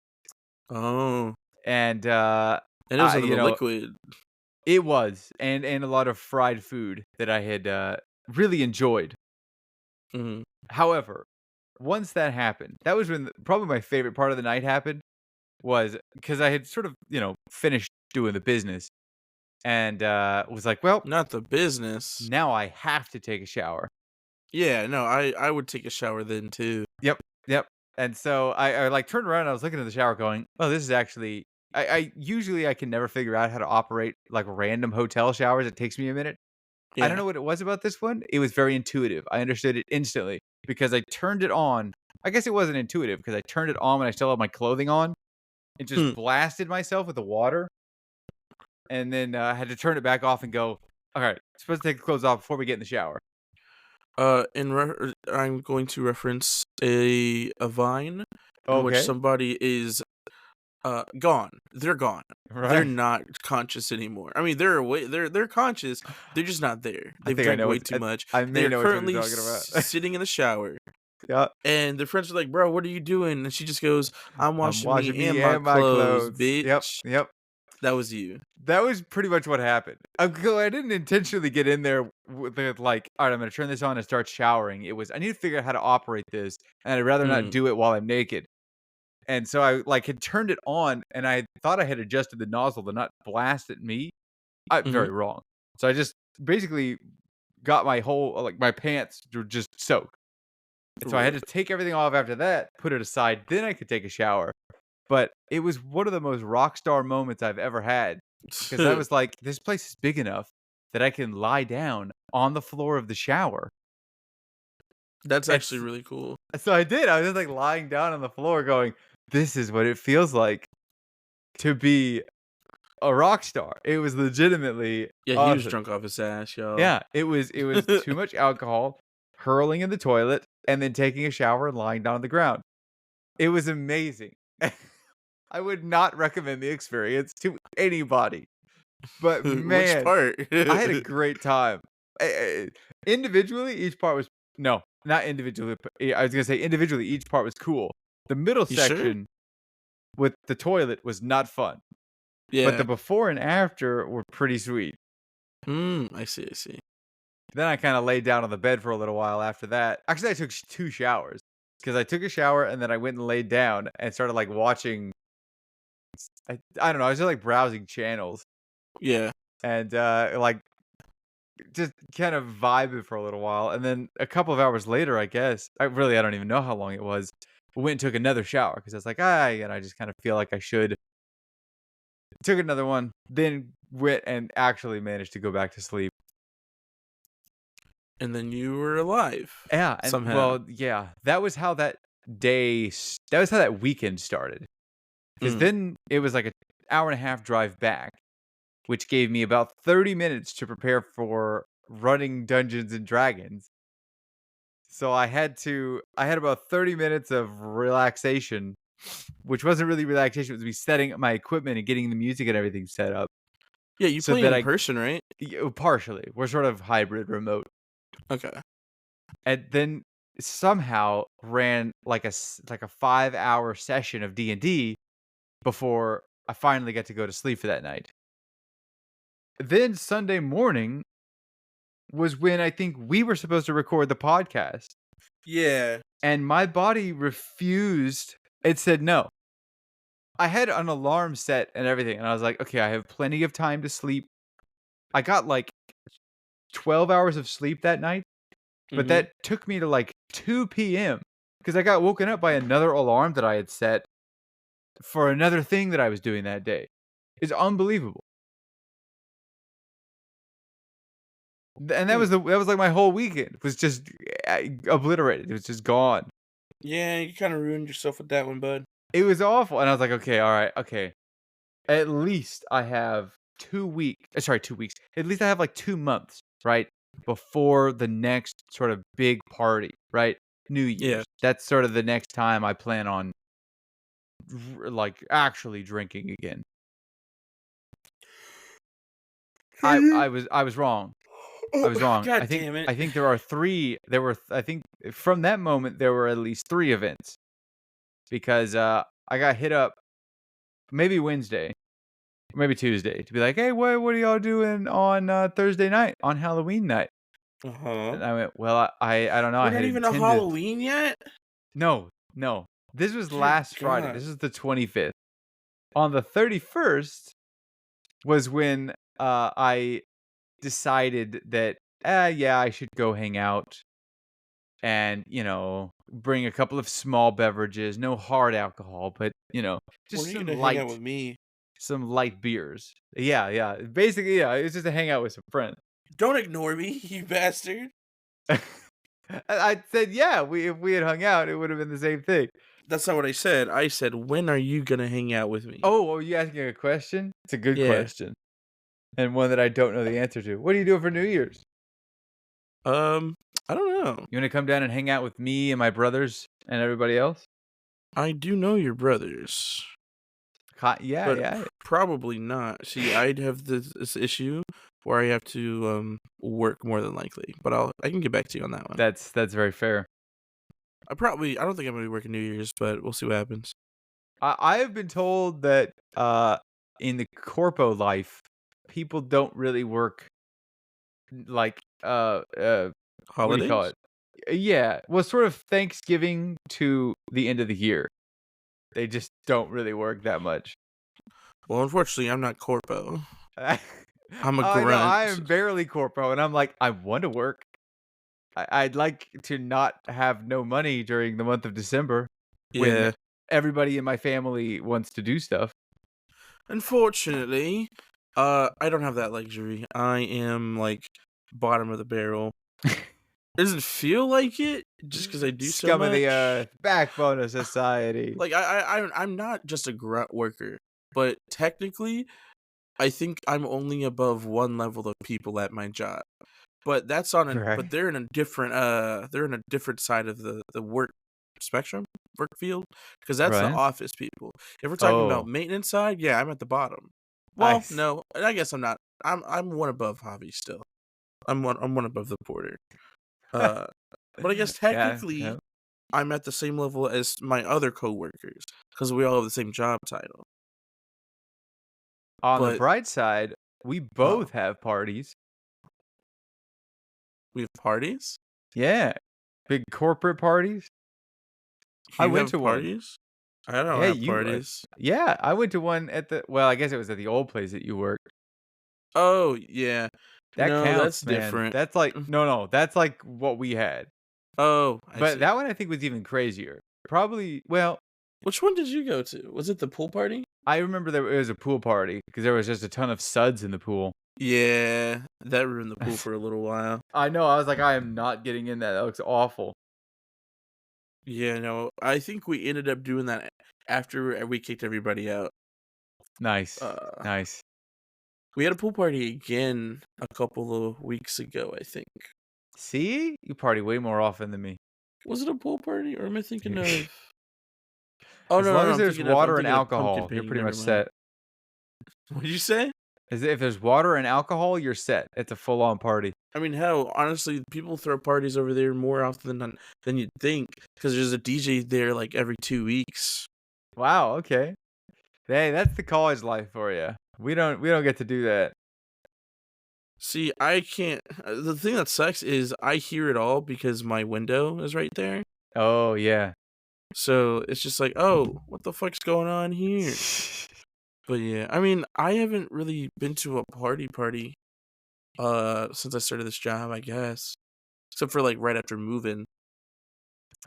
Oh, and and it was I under the liquid. it was, and a lot of fried food that I had really enjoyed. Mhm. However, once that happened, that was when probably my favorite part of the night happened, was because I had sort of, finished doing the business, and was like, well, Not the business. now I have to take a shower. Yeah, no, I would take a shower then too. Yep, yep. And so I like turned around and I was looking at the shower going, oh, this is actually I usually I can never figure out how to operate like random hotel showers. It takes me a minute. I don't Yeah. know what it was about this one. It was very intuitive. I understood it instantly because I turned it on. I guess it wasn't intuitive because I turned it on when I still had my clothing on and just Hmm. blasted myself with the water. And then I had to turn it back off and go, all right, supposed to take the clothes off before we get in the shower. I'm going to reference a Vine in which Okay. somebody is gone. They're gone. They're Right. not conscious anymore. I mean, they're conscious. They're just not there. I They've think I drank know way what too much. I They may are know which one currently you're talking about. sitting in the shower, Yeah. and their friends are like, "Bro, what are you doing?" And she just goes, "I'm I'm washing washing me and me my and my clothes, clothes. Yep, bitch." yep. That was you. That was pretty much what happened. I didn't intentionally get in there with the, like, all right, I'm going to turn this on and start showering. It was, I need to figure out how to operate this, and I'd rather not Mm. do it while I'm naked. And so I like had turned it on, and I thought I had adjusted the nozzle to not blast at me. I'm Hmm. very wrong. So I just basically got my whole, like, my pants were just soaked. And so I had to Rip. take everything off after that, put it aside, then I could take a shower. But it was one of the most rock star moments I've ever had, because I was like, "This place is big enough that I can lie down on the floor of the shower." That's actually It's really cool. so I did. I was just, like, lying down on the floor going, "This is what it feels like to be a rock star." It was legitimately Yeah, he was awesome. drunk off his ass, y'all. Yeah, it was too much alcohol, hurling in the toilet, and then taking a shower and lying down on the ground. It was amazing. I would not recommend the experience to anybody, but Which man, part? I had a great time. Individually, each part was no, not individually. I was gonna say individually, each part was cool. The middle You sure? section with the toilet was not fun, but the Yeah. before and after were pretty sweet. I see, I see. Then I kind of laid down on the bed for a little while after that. Actually, I took two showers because I took a shower and then I went and laid down and started like watching. I don't know. I was just like browsing channels Yeah. and like just kind of vibing for a little while. And then a couple of hours later, I guess I don't even know how long it was. Went and took another shower because I was like, and I just kind of feel like I should. Took another one, then went and actually managed to go back to sleep. And then you were alive Yeah, and somehow. well, yeah, that was how that that was how that weekend started. Because Mm. then it was like an hour and a half drive back, which gave me about 30 minutes to prepare for running Dungeons and Dragons. So I had about 30 minutes of relaxation, which wasn't really relaxation, it was me setting up my equipment and getting the music and everything set up. Yeah, you So play that in person, right? partially, we're sort of hybrid remote. Okay. And then somehow ran like like a 5-hour session of D&D before I finally got to go to sleep for that night. Then Sunday morning was when I think we were supposed to record the podcast, Yeah. and my body refused. It said no. I had an alarm set and everything, and I was like, okay, I have plenty of time to sleep. I got like 12 hours of sleep that night, but Mhm. that took me to like 2 p.m. because I got woken up by another alarm that I had set for another thing that I was doing that day. It's unbelievable. And Hmm. that was like my whole weekend was just obliterated. It was just gone. Yeah, you kind of ruined yourself with that one, bud. It was awful, and I was like, okay, all right, okay. At least I have 2 weeks. Sorry, 2 weeks. At least I have like 2 months, right, before the next sort of big party, right? New Yeah. Year's. That's sort of the next time I plan on like actually drinking again. I was wrong. I was wrong. God damn it. I think there are 3 there were I think from that moment, there were at least 3 events because, I got hit up maybe Wednesday, maybe Tuesday to be like, "Hey, what are y'all doing on, Thursday night, on Halloween night?" Uh-huh. And I went, "Well, I don't know, We're I had not even a intended." Halloween yet? No, no. This was Dear last Friday. God. This is the 25th. On the 31st, was when I decided that yeah, I should go hang out and, bring a couple of small beverages, no hard alcohol, but, When just are you gonna hang out with me? some light beers. Yeah, yeah. Basically, yeah, it's just to hang out with some friends. Don't ignore me, you bastard. I said, yeah, if we had hung out, it would have been the same thing. That's not what I said. I said, when are you gonna hang out with me? Oh, are you asking a question? It's a good Yeah. question, and one that I don't know the answer to. What are you doing for New Year's? Um, I don't know. You want to come down and hang out with me and my brothers and everybody else? I do know your brothers, Yeah, but yeah. probably not. See, I'd have this issue where I have to work more than likely, but I can get back to you on that one. That's very fair. I don't think I'm gonna be working New Year's, but we'll see what happens. I have been told that in the corpo life, people don't really work like what do you call Holidays? it? Yeah, well, sort of Thanksgiving to the end of the year. They just don't really work that much. Well, unfortunately, I'm not corpo. I'm a I know grunt. I am barely corpo, and I'm like, I want to work. I'd like to not have no money during the month of December when Yeah. everybody in my family wants to do stuff. Unfortunately, I don't have that luxury. I am like bottom of the barrel. It doesn't feel like it just because I do so Scum of the much. earth, backbone of society. Like I'm not just a grunt worker, but technically, I think I'm only above one level of people at my job. But Right. they're in a different side of the work spectrum, work field, because that's the Right. office people. If we're talking about Oh, maintenance side, yeah, I'm at the bottom. Well, nice. no, and I guess I'm not. I'm one above Javi still. I'm one above the porter. Uh, but I guess Yeah, yeah. technically I'm at the same level as my other coworkers because we all have the same job title. On the But bright side, we oh, both have parties. we have parties. Yeah, big corporate parties. I You went have to one. parties. I don't Yeah, have you parties. yeah, I went to one at the well, I guess it was at the old place that you worked. Oh yeah, That no, that's counts, man. different. That's like Mm. no, that's like what we had. Oh, I But see. that one I think was even crazier. Probably, well, Which one did you go to? Was it the pool party? I remember there it was a pool party because there was just a ton of suds in the pool. Yeah, that ruined the pool for a little while. I know, I was like, I am not getting in that. That looks awful. Yeah, no, I think we ended up doing that after we kicked everybody out. Nice. Uh, Nice. we had a pool party again a couple of weeks ago, I think. See? You party way more often than me. Was it a pool party or am I thinking of? Oh As no, no, long no, as there's I'm water and thinking of pumpkin alcohol, you're painting. pretty Never much mind. set. What did you say? As if there's water and alcohol, you're set. It's a full-on party. I mean, hell, honestly, people throw parties over there more often than you'd think because there's a DJ there like every 2 weeks. Wow, okay. Hey, that's the college life for you. We don't get to do that. See, I can't. The thing that sucks is I hear it all because my window is right there. Oh, yeah. So it's just like, oh, what the fuck's going on here? But yeah, I mean, I haven't really been to a party since I started this job, I guess. Except for like right after moving.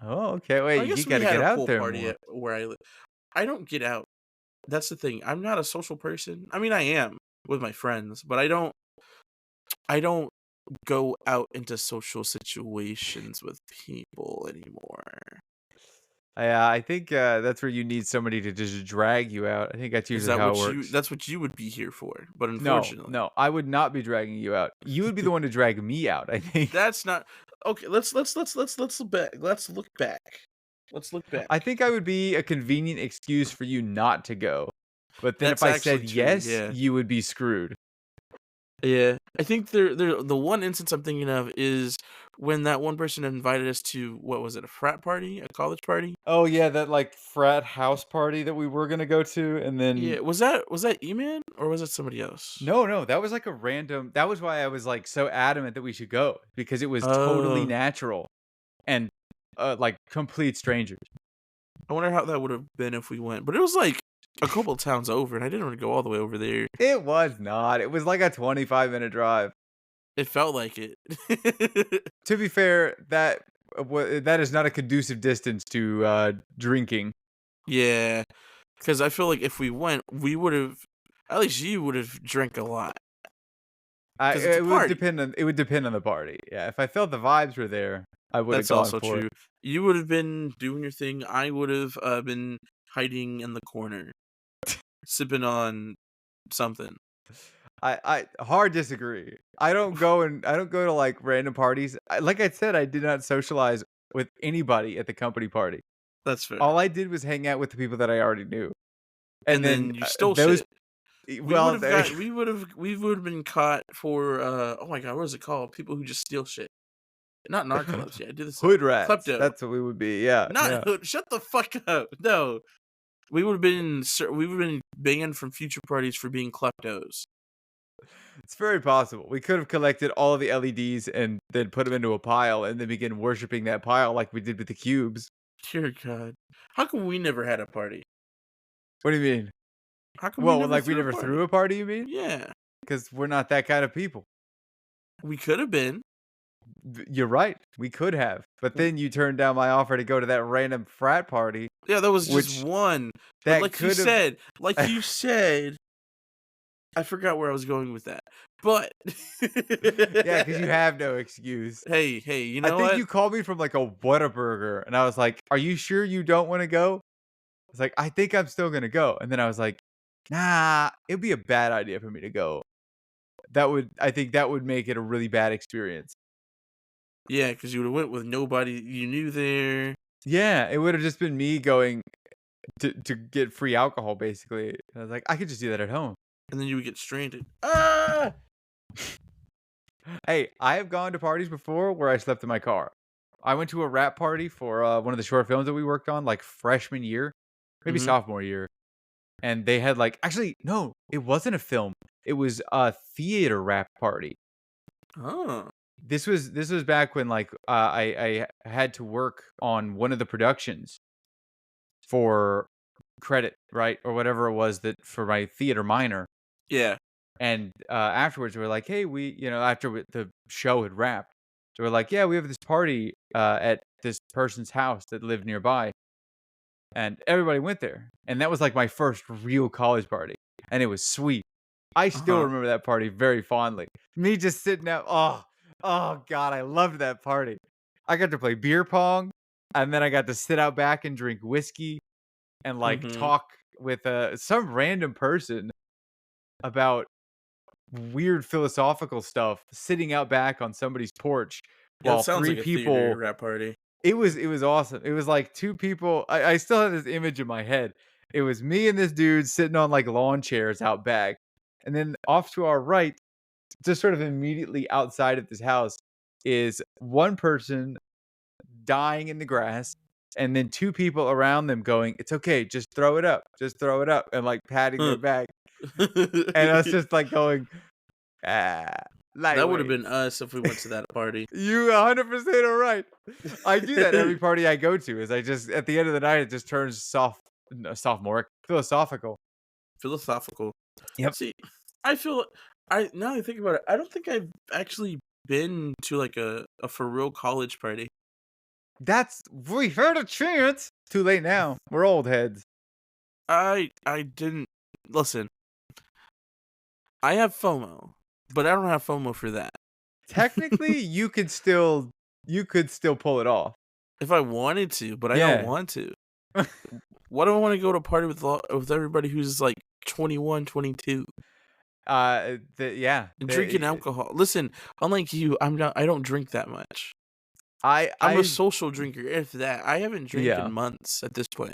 Oh, okay. I Wait, you guess we gotta had get a out pool there party more. at where I live. I don't get out. That's the thing. I'm not a social person. I mean, I am with my friends, but I don't go out into social situations with people anymore. Yeah, I think that's where you need somebody to just drag you out. I think that's Is usually that how it what you works. that's what you would be here for? But No, unfortunately, no, I would not be dragging you out. You would be the one to drag me out, I think. that's not okay. Let's look back. Let's look back. Let's look back. I think I would be a convenient excuse for you not to go. But then if That's I actually said true. yes, Yeah. you would be screwed. Yeah, I think the one instance I'm thinking of is when that one person invited us to what was it, a frat party, a college party? Oh yeah, that like frat house party that we were gonna go to, and then Yeah, was that E-Man or was it somebody else? no, that was like a random. That was why I was like so adamant that we should go because it was totally Oh, natural and like complete strangers. I wonder how that would have been if we went. But it was like a couple towns over, and I didn't want to go all the way over there. It was not. It was like a 25-minute drive. It felt like it. To be fair, that is not a conducive distance to drinking. Yeah, because I feel like if we went, we would have. At least you would have drank a lot. Because it's a party. It would depend on the party. Yeah, if I felt the vibes were there, I would have That's gone also for true. it. You would have been doing your thing. I would have been hiding in the corner, sipping on something. I hard disagree. I don't go to like random parties. Like I said, I did not socialize with anybody at the company party. That's fair. All I did was hang out with the people that I already knew. And then then you stole those shit. well, We would have been caught for oh my god, what is it called? People who just steal shit. Not narcolepsy. I do this hood rats. klepto. That's what we would be. Yeah, Not yeah. hood. Shut the fuck up. No. We would have been banned from future parties for being kleptos. It's very possible. We could have collected all of the LEDs and then put them into a pile and then begin worshiping that pile like we did with the cubes. Dear God. How come we never had a party? What do you mean? How come we Well, never like we threw a never party? threw a party, you mean? Yeah. Because we're not that kind of people. We could have been. You're right. We could have. But then you turned down my offer to go to that random frat party, Yeah, that was just which one. But that could have. like you said, I forgot where I was going with that. But Yeah, because you have no excuse. hey, you know I think what? you called me from like a Whataburger, and I was like, "Are you sure you don't want to go?" I was like, "I think I'm still gonna go," and then I was like, "Nah, it'd be a bad idea for me to go. I think that would make it a really bad experience." Yeah, because you would have went with nobody you knew there. Yeah, it would have just been me going to get free alcohol, basically. And I was like, I could just do that at home. And then you would get stranded. Ah! Hey, I have gone to parties before where I slept in my car. I went to a rap party for one of the short films that we worked on, like freshman year, maybe Mhm. sophomore year. And they had like, actually, no, it wasn't a film. It was a theater rap party. Oh. This was back when like I had to work on one of the productions for credit, right? Or whatever it was that for my theater minor. Yeah. And afterwards, we were like, hey, after the show had wrapped, so we're like, yeah, we have this party at this person's house that lived nearby. And everybody went there. And that was like my first real college party. And it was sweet. I still Uh-huh. remember that party very fondly. Me just sitting out. Oh, God, I loved that party. I got to play beer pong. And then I got to sit out back and drink whiskey and like Mhm. talk with some random person about weird philosophical stuff sitting out back on somebody's porch Yeah, it while sounds three like a theater people rap party. it was awesome. It was like two people. I still have this image in my head. It was me and this dude sitting on like lawn chairs out back. And then off to our right, just sort of immediately outside of this house, is one person dying in the grass, and then two people around them going, "It's okay, just throw it up," and like patting their back. And us just like going, ah, That would have lightweight. been us if we went to that party. You 100% are right. I do that every party I go to. Is I just at the end of the night it just turns sophomoric, philosophical. Philosophical. Yep. See, I feel I now that I think about it, I don't think I've actually been to like a for real college party. We had a chance. Too late now. We're old heads. I didn't listen. I have FOMO, but I don't have FOMO for that. Technically, you could still pull it off. If I wanted to, but I don't Yeah. want to. Why do I want to go to a party with everybody who's like 21, 22 Yeah. and drinking alcohol? Listen, unlike you, I don't drink that much. I'm a I social drinker, if that. I haven't drank yeah. in months at this point.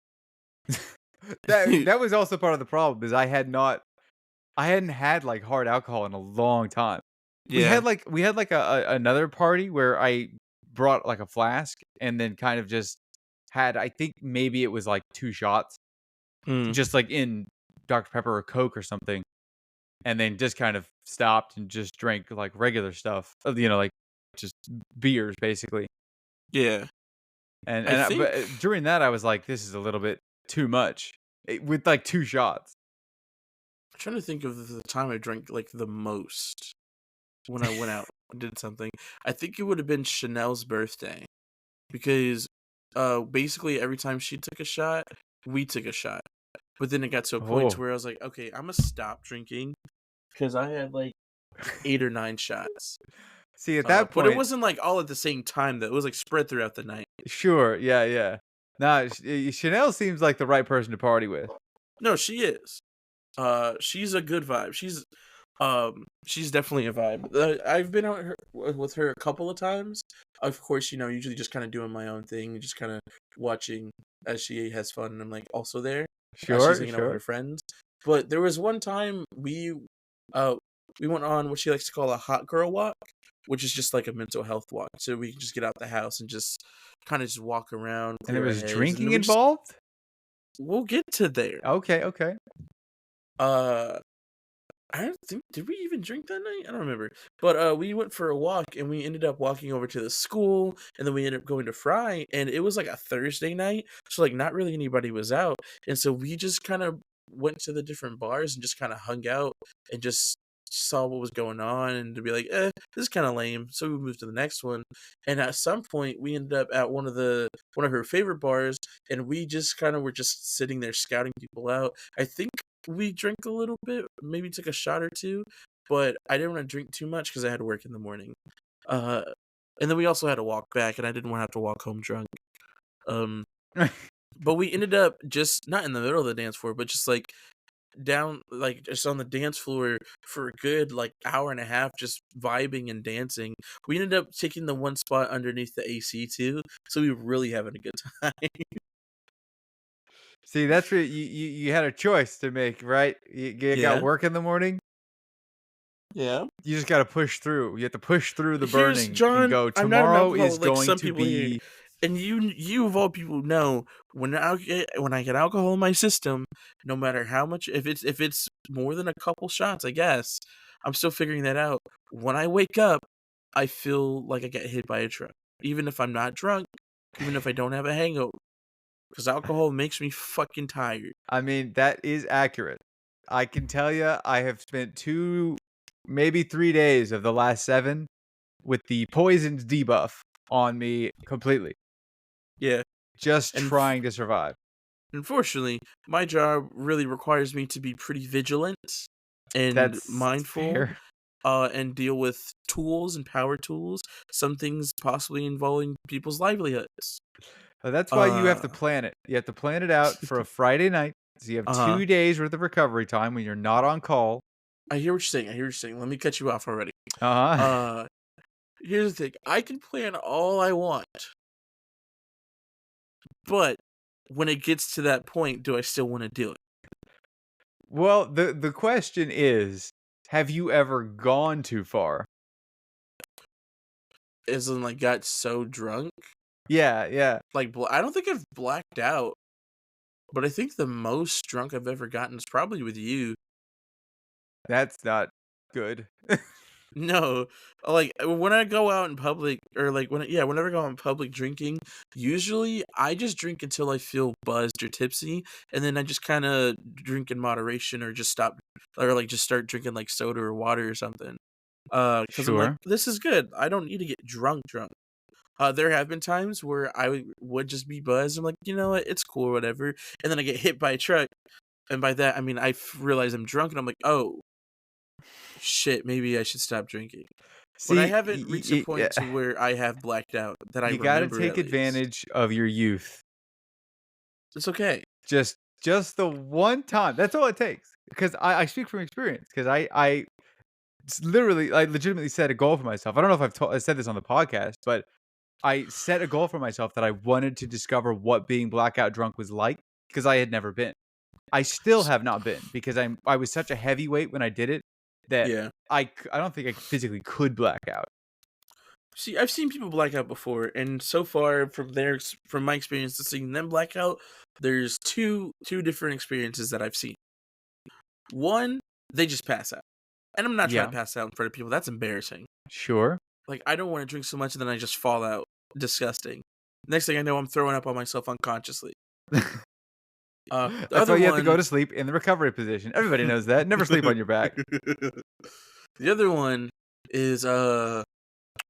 That was also part of the problem is I hadn't had like hard alcohol in a long time. Yeah. We had like another party where I brought like a flask and then kind of just had I think maybe it was like 2 shots Mm. just like in Dr. Pepper or Coke or something, and then just kind of stopped and just drank like regular stuff, like just beers basically. Yeah. I think but during that, I was like, "This is a little bit too much," with, like, 2 shots. I'm trying to think of the time I drank like the most when I went out and did something. I think it would have been Chanel's birthday because basically every time she took a shot, we took a shot. But then it got to a point to Oh. where I was like, okay, I'm gonna stop drinking because I had like 8 or 9 shots. See, at that But it point wasn't like all at the same time though. It was like spread throughout the night. sure, yeah, yeah. Nah, Chanel seems like the right person to party with. No, she is. She's a good vibe. She's definitely a vibe. I've been out with her a couple of times. Of course, usually just kind of doing my own thing, just kind of watching as she has fun, and I'm like also there as she's Sure, hanging out with sure. her friends. But there was one time uh we went on what she likes to call a hot girl walk, which is just like a mental health walk. So we can just get out the house and just kind of just walk around, And there clear our was heads, and drinking then involved? we'll get to there. Okay, okay. Uh I don't think did we even drink that night? I don't remember. But we went for a walk and we ended up walking over to the school and then we ended up going to Fry and it was like a Thursday night. So like not really anybody was out. And so we just kind of went to the different bars and just kind of hung out and just saw what was going on and to be like, this is kind of lame. So we moved to the next one. And at some point we ended up at one of her favorite bars and we just kind of were just sitting there scouting people out. I think we drank a little bit, maybe took a shot or two, but I didn't want to drink too much because I had to work in the morning. Uh, and then we also had to walk back, and I didn't want to have to walk home drunk. Um, but we ended up just not in the middle of the dance floor, but just like down, like just on the dance floor for a good like hour and a half, just vibing and dancing. We ended up taking the one spot underneath the AC too, so we were really having a good time. See, that's where you had a choice to make, right? You got Yeah. work in the morning. Yeah. You just gotta push through. You have to push through the Here's burning and John. go, I'm not an "Tomorrow is alcoholic like going some to people here, be." and you of all people know when I get alcohol in my system, no matter how much, if it's more than a couple shots, I guess I'm still figuring that out. When I wake up, I feel like I get hit by a truck, even if I'm not drunk, even if I don't have a hangover, because alcohol makes me fucking tired. I mean, that is accurate. I can tell you, I have spent 2, maybe 3 days of the last 7 with the poisons debuff on me completely, Yeah, just and trying to survive. unfortunately, my job really requires me to be pretty vigilant and That's mindful, fair. and deal with tools and power tools, some things possibly involving people's livelihoods. That's why you have to Uh, plan it. You have to plan it out for a Friday night, so you have uh-huh. 2 days worth of recovery time when you're not on call. I hear what you're saying. I hear what you're saying. Let me cut you off already. Uh-huh. Uh, Here's the thing. I can plan all I want, but when it gets to that point, do I still want to do it? Well, the question is, have you ever gone too far? As in, like, got so drunk, Yeah, yeah. like, I don't think I've blacked out, but I think the most drunk I've ever gotten is probably with you. That's not good. No, like when I go out in public, or like whenever I go out in public drinking, usually I just drink until I feel buzzed or tipsy, and then I just kind of drink in moderation, or just stop, or like just start drinking like soda or water or something. Because I'm like, Sure. this is good. I don't need to get drunk, drunk. There have been times where I would just be buzzed. I'm like, you know what, it's cool or whatever, and then I get hit by a truck, and by that I mean realize I'm drunk, and I'm like, oh shit, maybe I should stop drinking. But I See, haven't reached a point to where I have blacked out that I you gotta remember take at least. advantage of your youth. It's okay. Just the one time. That's all it takes. Because I speak from experience. Because I legitimately set a goal for myself. I don't know if I said this on the podcast, but I set a goal for myself that I wanted to discover what being blackout drunk was like because I had never been. I still S have not been because I was such a heavyweight when I did it that Yeah. I don't think I physically could black out. See, I've seen people black out before, and so far from my experience to seeing them black out, there's two different experiences that I've seen. One, they just pass out. And I'm not trying Yeah, to pass out in front of people. That's embarrassing. sure. Like, I don't want to drink so much and then I just fall out. Disgusting. Next thing I know, I'm throwing up on myself unconsciously. The That's other why you have to go one to sleep in the recovery position. Everybody knows that. Never sleep on your back. the other one is,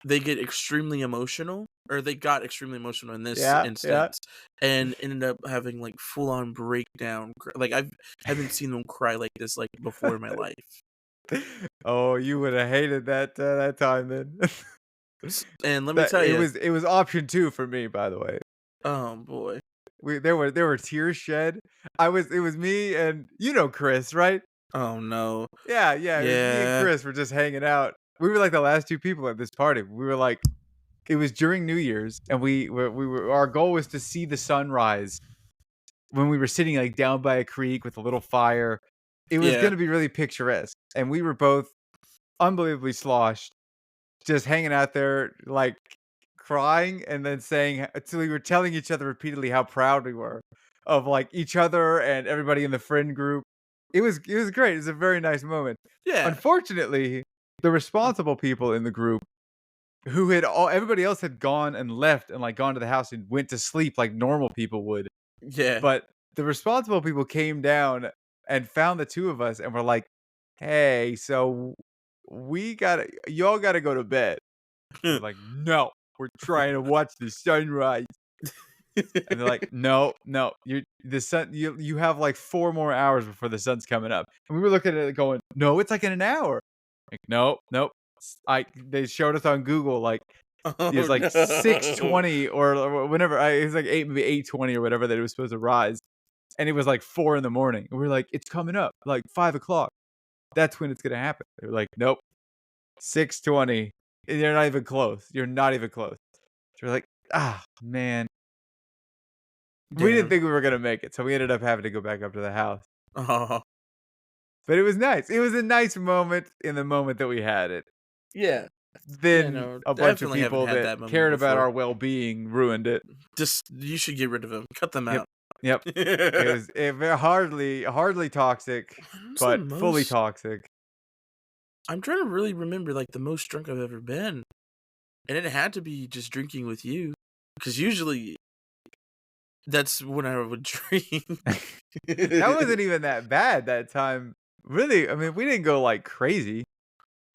they get extremely emotional, or they got extremely emotional in this Yeah, yeah. instance, and ended up having, like, full-on breakdown like, haven't seen them cry like this, like, before in my life. Oh, you would have hated that time then. And let me That tell you, it was option 2 for me, by the way. oh, boy. There were tears shed. It was me and you know Chris, right? Oh, no. Yeah, yeah, it was me and Yeah. Chris were just hanging out. We were like the last 2 people at this party. We were like it was during New Year's and we were our goal was to see the sunrise when we were sitting like down by a creek with a little fire. It was Yeah. going to be really picturesque and we were both unbelievably sloshed just hanging out there like crying and then saying until we were telling each other repeatedly how proud we were of like each other and everybody in the friend group. It was great. It was a very nice moment. Yeah. Unfortunately, the responsible people in the group who had all everybody else had gone and left and like gone to the house and went to sleep like normal people would. Yeah. But the responsible people came down and found the two of us and were like, "Hey, so we gotta y'all gotta go to bed." We're like, "No, we're trying to watch the sunrise." And they're like, "No, no, you have like 4 more hours before the sun's coming up." And we were looking at it going, "No, it's like in an hour." Like, "No, nope." They showed us on Google like it Oh, was like no. 6:20 or whenever it was like 8 maybe 8:20 or whatever that it was supposed to rise. And it was like 4 in the morning. And we're like, "It's coming up, like 5 o'clock. That's when it's gonna happen." They were like, "Nope, 6:20. And you're not even close. You're not even close." So we're like, "Ah, man." We didn't Damn. think we were gonna make it, so we ended up having to go back up to the house. Oh, But it was nice. It was a nice moment in the moment that we had it. yeah. Yeah, Then no, a bunch of definitely haven't people had that that moment cared about before. our well-being ruined it. Just you should get rid of them. Cut them Yep. out. Yep. It was hardly toxic, When's the but fully most toxic. I'm trying to really remember, like, the most drunk I've ever been, and it had to be just drinking with you, because usually that's when I would drink. That wasn't even that bad that time. Really, I mean, we didn't go like crazy.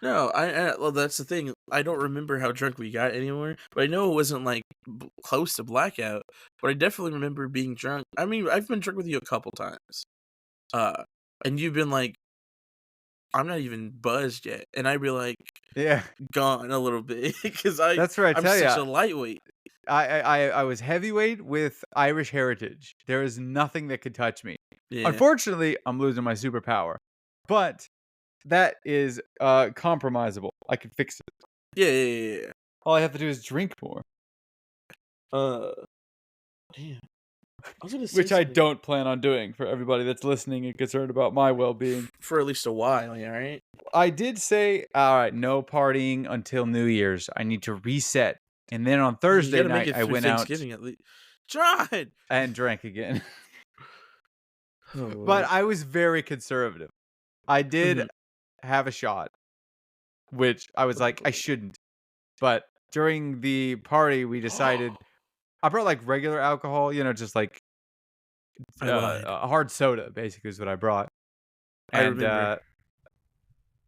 No, well, that's the thing. I don't remember how drunk we got anymore, but I know it wasn't like close to blackout. But I definitely remember being drunk. I mean, I've been drunk with you a couple times, uh, and you've been like, "I'm not even buzzed yet," and I'd be like, Yeah. gone a little bit because That's where I I'm tell such you. a lightweight. I was heavyweight with Irish heritage. There is nothing that could touch me. Yeah, Unfortunately, I'm losing my superpower, but that is compromisable. I can fix it. yeah. All I have to do is drink more, Uh, damn. I was gonna say which I something don't plan on doing for everybody that's listening and concerned about my well-being. for at least a while. Yeah, right. I did say, all right, no partying until New Year's. I need to reset. And then on You got Thursday to make night, it I through went out Thanksgiving at least. John. and drank again. Oh But Lord. I was very conservative. I did Mhm. have a shot, which I was like, I shouldn't. But during the party, we decided I brought like regular alcohol, just like I lied. a hard soda, basically, is what I brought. I And remember.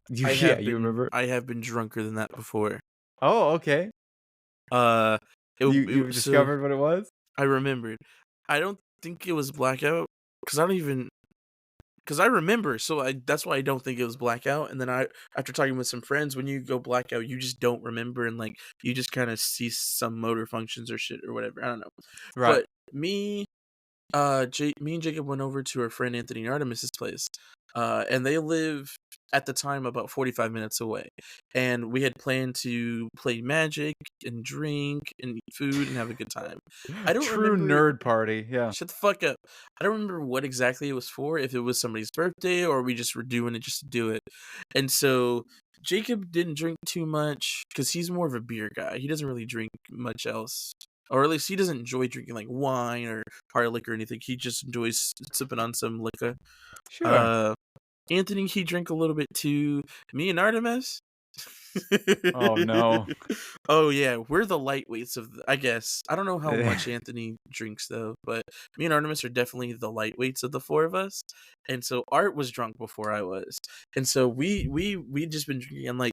yeah, you remember? I have been drunker than that before. Oh, okay. Uh, You so discovered what it was? I remembered. I don't think it was blackout because I don't even because I remember. So I that's why I don't think it was blackout. And then after talking with some friends, when you go blackout, you just don't remember and like you just kind of see some motor functions or shit or whatever. I don't know. Right. But me and Jacob went over to our friend Anthony and Artemis's place, and they live at the time about 45 minutes away. And we had planned to play Magic and drink and eat food and have a good time. I don't True remember. nerd party. Yeah. Shut the fuck up. I don't remember what exactly it was for. If it was somebody's birthday or we just were doing it just to do it. And so Jacob didn't drink too much because he's more of a beer guy. He doesn't really drink much else. Or at least he doesn't enjoy drinking like wine or hard liquor or anything. He just enjoys sipping on some liquor. Sure. Uh, Anthony, he drank a little bit too. Me and Artemis. Oh, no. Oh yeah, we're the lightweights of I guess. I don't know how much Anthony drinks though, but me and Artemis are definitely the lightweights of the four of us. And so Art was drunk before I was. And so we just been drinking and like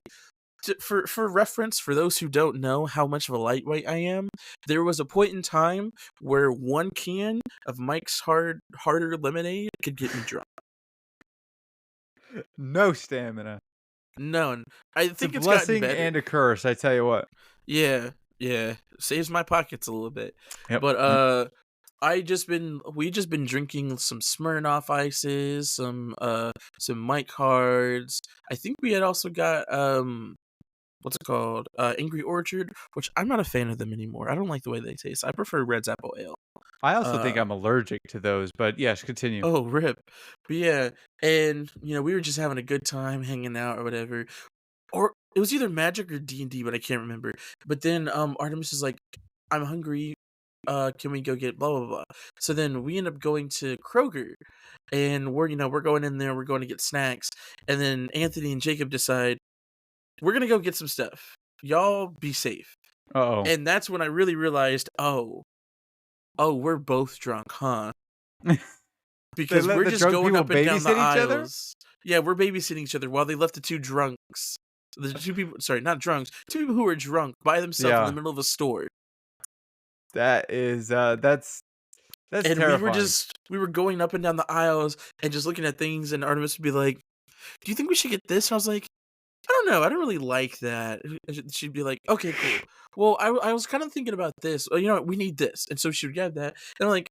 for reference, for those who don't know how much of a lightweight I am, there was a point in time where one can of Mike's harder lemonade could get me drunk. No stamina. No, I It's a think it's gotten blessing better. and a curse, I tell you what. Yeah, yeah, saves my pockets a little bit. Yep. But we just been drinking some Smirnoff ices, some Mike cards. I think we had also got what's it called? Angry Orchard, which I'm not a fan of them anymore. I don't like the way they taste. I prefer Red's Apple Ale. I also think Uh I'm allergic to those, but yes, continue. oh, rip. But yeah, and we were just having a good time hanging out or whatever. Or it was either Magic or D&D, but I can't remember. But then Artemis is like, "I'm hungry. Can we go get blah blah blah?" So then we end up going to Kroger, and we're going in there. We're going to get snacks, and then Anthony and Jacob decide we're gonna go get some stuff. Y'all be safe. Uh-oh. And that's when I really realized, oh, we're both drunk, huh? They Because let we're the just drunk going people up and down the babysit each other? aisles. Yeah, we're babysitting each other while they left the two drunks. The two people, sorry, not drunks, two people who were drunk by themselves in the Yeah. middle of a store. That is, that's And terrifying. we were going up and down the aisles and just looking at things, and Artemis would be like, "Do you think we should get this?" And I was like, "I don't know, I don't really like that." And she'd be like, "Okay, cool. Well, I was kind of thinking about this. You know what, we need this." And so she would get that. And I'm like,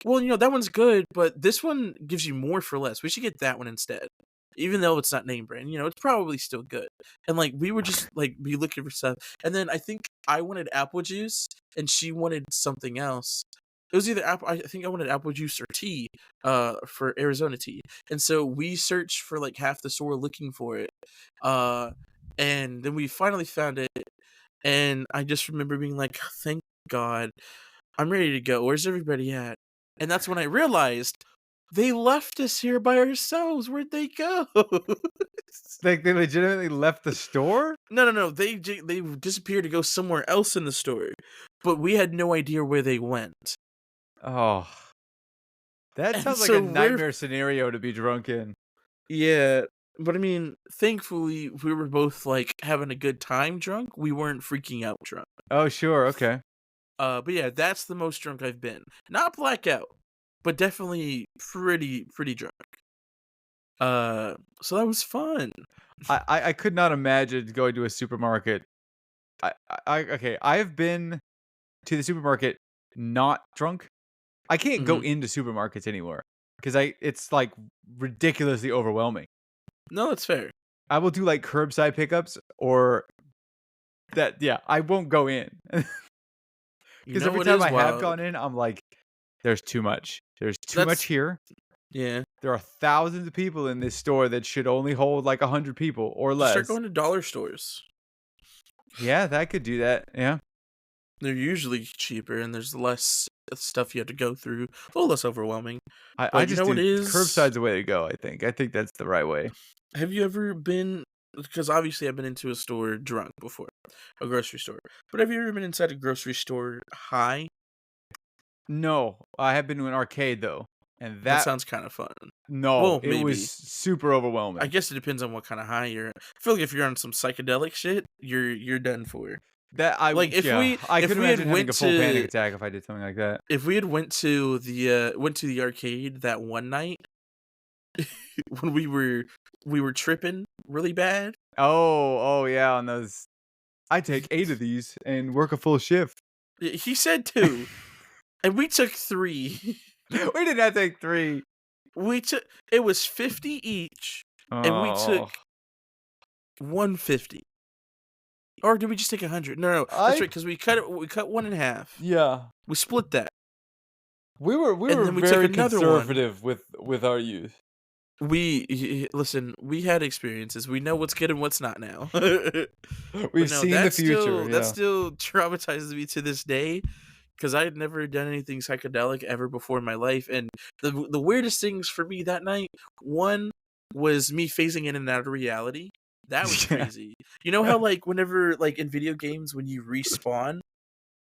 "Well, that one's good, but this one gives you more for less. We should get that one instead." Even though it's not name brand, it's probably still good. And like we would just like be looking for stuff. And then I think I wanted apple juice and she wanted something else. It was either apple. I think I wanted apple juice or tea, for Arizona tea. And so we searched for like half the store looking for it, uh, and then we finally found it. And I just remember being like, "Thank God, I'm ready to go. Where's everybody at?" And that's when I realized they left us here by ourselves. Where'd they go? Like, they legitimately left the store? No, no, no. They disappeared to go somewhere else in the store, but we had no idea where they went. Oh, that And sounds like a so we're nightmare scenario to be drunk in. yeah, but I mean, thankfully we were both like having a good time drunk. We weren't freaking out drunk. Oh, sure, okay. But yeah, that's the most drunk I've been. Not blackout, but definitely pretty drunk. So that was fun. I could not imagine going to a supermarket. Okay, I've been to the supermarket not drunk. I can't go Mhm. into supermarkets anymore because it's like ridiculously overwhelming. No, that's fair. I will do like curbside pickups or that. Yeah, I won't go in You because know every what time is I have wild? gone in, I'm like, there's too much. There's too much That's here. yeah. There are thousands of people in this store that should only hold like 100 people or Just start less. going to dollar stores. Yeah, that could do that. Yeah. They're usually cheaper and there's less stuff you have to go through. A little less overwhelming. I But you just know what do is? curbside's the way to go, I think. I think that's the right way. Have you ever been? Because obviously I've been into a store drunk before, a grocery store. But have you ever been inside a grocery store high? No, I have been to an arcade though, and That that sounds kind of fun. no, Well, it was maybe. super I overwhelming. guess it depends on what kind of high you're. I feel like if you're on some psychedelic shit, you're done for. That Like yeah, I if could we had imagine having went a full panic to attack if I did something like that. if we had went to the arcade that one night when we were tripping really bad. Oh, yeah, on those I take 8 of these and work a full shift. He said two, and we took three. We did not take 3. We took it was 50 each, and we took Oh. 150. Or did we just take 100? No, no, that's I right, because we cut one in half. Yeah. We split that, We and were then we took very another one. conservative with our youth. Listen, we had experiences. We know what's good and what's not now. But We've no, seen the future, that yeah. still traumatizes me to this day because I had never done anything psychedelic ever before in my life. And the weirdest things for me that night, one was me phasing in and out of reality. That was Yeah. crazy. You know how, like, whenever, like, in video games, when you respawn,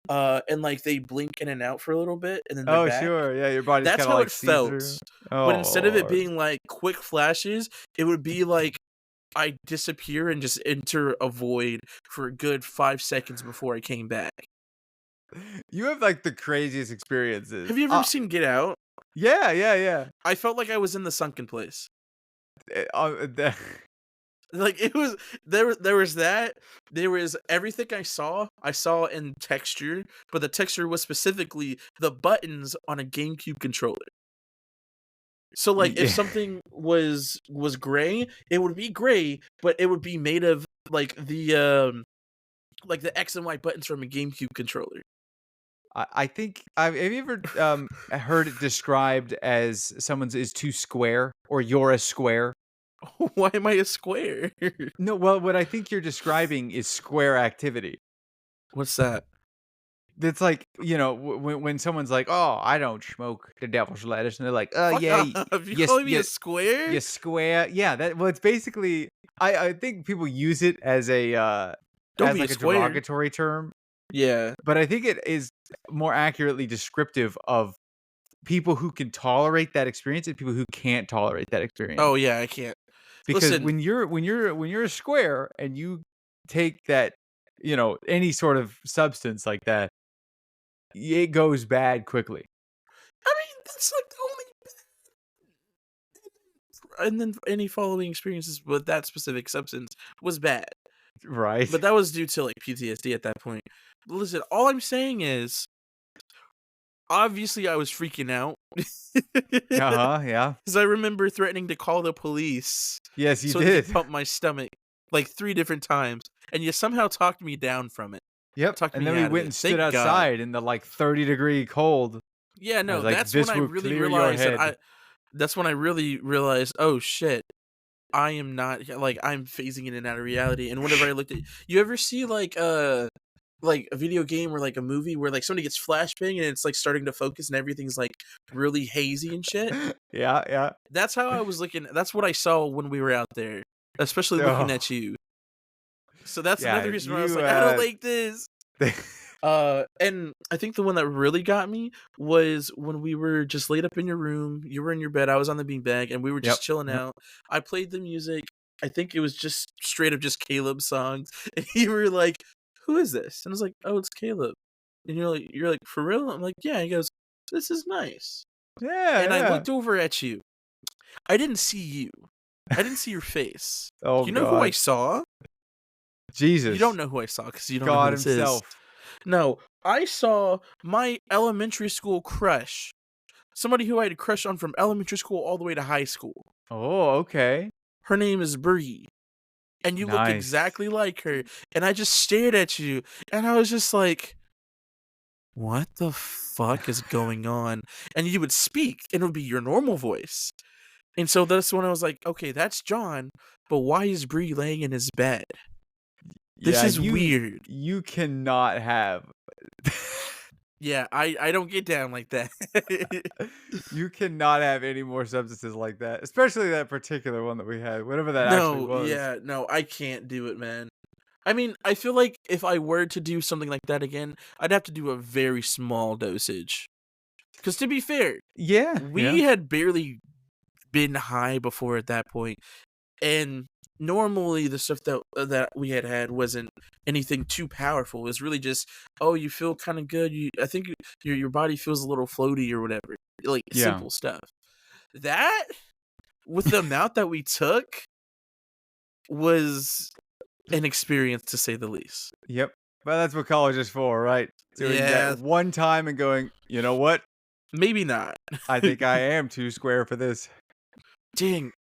and, like, they blink in and out for a little bit, and then they're Oh, back? sure. Yeah, your body's That's kinda, how like, it see-through. felt, but Oh, instead of it lord. being, like, quick flashes, it would be like I disappear and just enter a void for a good 5 seconds before I came back. You have, like, the craziest Have experiences. you ever seen Get Out? Yeah, yeah, yeah. I felt like I was in the sunken place. The Like, it was there was that, there was everything I saw in texture, but the texture was specifically the buttons on a GameCube controller. So, like, if yeah. something was gray, it would be gray, but it would be made of, like, the X and Y buttons from a GameCube controller. I think have you ever, heard it described as someone's is too square or you're a square? Why am I a square? No, well, what I think you're describing is square activity. What's that? It's like, when someone's like, "Oh, I don't smoke the devil's lettuce," and they're like, Fuck yeah, off, you yes, calling me a square? you square." Yeah, it's basically I think people use it as Don't be a like a square. derogatory term, Yeah. but I think it is more accurately descriptive of people who can tolerate that experience and people who can't tolerate that experience. Oh, yeah, I can't. Because Listen, when you're a square and you take that, any sort of substance like that, it goes bad quickly, I mean, that's, like, the only and then any following experiences with that specific substance was bad. right? But that was due to, like, PTSD at that point. But listen, all I'm saying is, obviously, I was freaking out. Uh-huh, yeah. Because I remember threatening to call the police Yes, you so they did. could pump my stomach, like, 3 different times, and you somehow talked me down from it. Yep, Talked and me then we out of went it. and stood Thank God. outside in the, like, 30-degree cold. Yeah, I was no, like, that's when "This I will really clear your realized that head." that's when I really realized, "Oh, shit. I am not like, I'm phasing in and out of reality," and whenever I looked at you ever see, like, a video game or, like, a movie where, like, somebody gets flashbang and it's, like, starting to focus and everything's, like, really hazy and shit? Yeah, yeah. That's how I was looking that's what I saw when we were out there, especially looking Oh, at you. So that's yeah, another reason why I was you, like, "I don't like this." they And I think the one that really got me was when we were just laid up in your room, you were in your bed, I was on the beanbag, and we were Yep, just chilling yep. out. I played the music. I think it was just straight up just Caleb songs, and you were like, "Who is this?" And I was like, "Oh, it's Caleb." And you're like, "For real?" I'm like, "Yeah." He goes, "This is nice." And I Yeah, looked over at you. I didn't see you. I didn't see your face. Oh You know who I god. saw? You don't Jesus. know who I saw because you don't know who God this is. himself. No, I saw my elementary school crush. Somebody who I had a crush on from elementary school all the way to high school. Oh, okay. Her name is Bree. And you look Nice. exactly like her. And I just stared at you. And I was just like, what the fuck is going on? And you would speak, and it would be your normal voice. And so that's when I was like, okay, that's John, but why is Bree laying in his bed? This Yeah, is you weird. you cannot have Yeah, I don't get down like that. you cannot have any more substances like that, especially that particular one that we had, whatever that actually No, was. yeah, no, I can't do it, man. I mean, I feel like if I were to do something like that again, I'd have to do a very small dosage. Because to be fair, Yeah, we yeah. had barely been high before at that point, and normally the stuff that we had wasn't anything too powerful. It was really just, oh, you feel kind of good. I think your body feels a little floaty or whatever, like Yeah. simple stuff. That with the amount that we took was an experience to say the least. Yep. But that's what college is for, right? Doing that Yeah, one time and going, "You know what? maybe not. I think I am too square for this." Dang,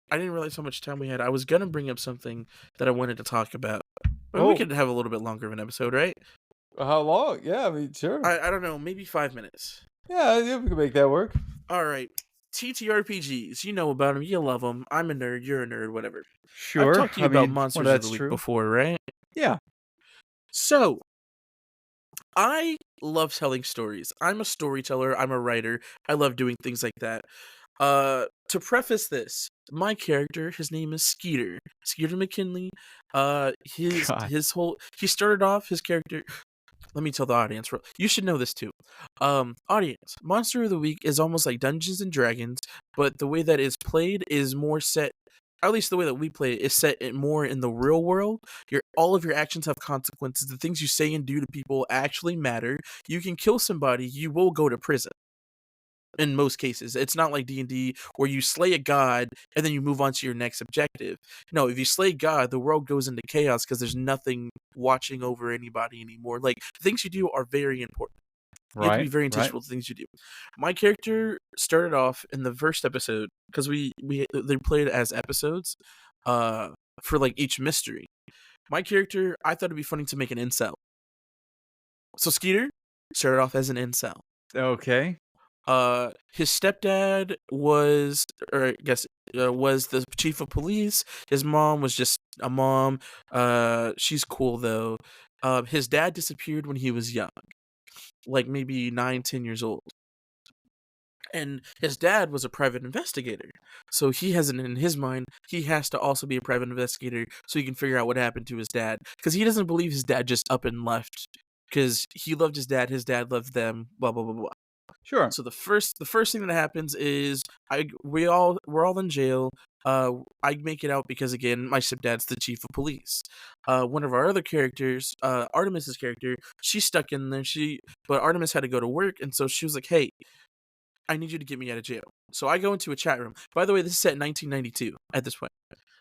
I didn't realize how much time we had. I was gonna bring up something that I wanted to talk about. But we Oh, could have a little bit longer of an episode, right? how long? Yeah, I mean, sure. I don't know, maybe 5 minutes. Yeah, yeah, we can make that work. All right. TTRPGs, you know about them, you love them. I'm a nerd, you're a nerd, whatever. I've Sure. talked to you I about mean, well, Monsters of the that's Week true. before, right? Yeah. So, I love telling stories. I'm a storyteller, I'm a writer. I love doing things like that. To preface this, my character, his name is Skeeter McKinley. God. His whole he started off his character. Let me tell the audience. You should know this too. Audience, Monster of the Week is almost like Dungeons and Dragons, but the way that it's played is more set. At least the way that we play it is set more in the real world. All of your actions have consequences. The things you say and do to people actually matter. You can kill somebody, you will go to prison. In most cases, it's not like D&D where you slay a god and then you move on to your next objective. No, if you slay God, the world goes into chaos because there's nothing watching over anybody anymore. Like, the things you do are very important. You have to be Right, very right. intentional with the things you do. My character started off in the first episode because they played as episodes uh for like each mystery. My character, I thought it'd be funny to make an incel. So Skeeter started off as an incel. Okay. His stepdad was, or I guess, was the chief of police. His mom was just a mom. She's cool though. His dad disappeared when he was young, like maybe 9, 10 years old. And his dad was a private investigator. So he has in his mind, he has to also be a private investigator so he can figure out what happened to his dad. Because he doesn't believe his dad just up and left. Because he loved his dad loved them, blah blah blah blah. Sure. So the first thing that happens is we're all in jail. I make it out because again, my stepdad's the chief of police. One of our other characters, Artemis's character, she's stuck in there. But Artemis had to go to work, and so she was like, "Hey, I need you to get me out of jail." So I go into a chat room. By the way, this is set in 1992 at this point.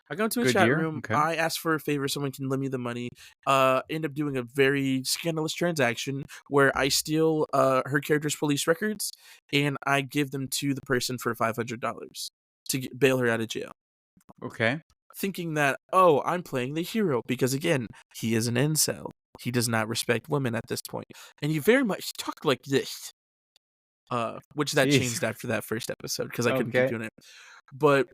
I go into a Good chat year. room. Okay. I ask for a favor. Someone can lend me the money. End up doing a very scandalous transaction where I steal her character's police records and I give them to the person for $500 to bail her out of jail. Okay. Thinking that, oh, I'm playing the hero because again, he is an incel. He does not respect women at this point, and you very much talk like this. Which that Jeez. changed after that first episode because I couldn't keep Okay. doing it. But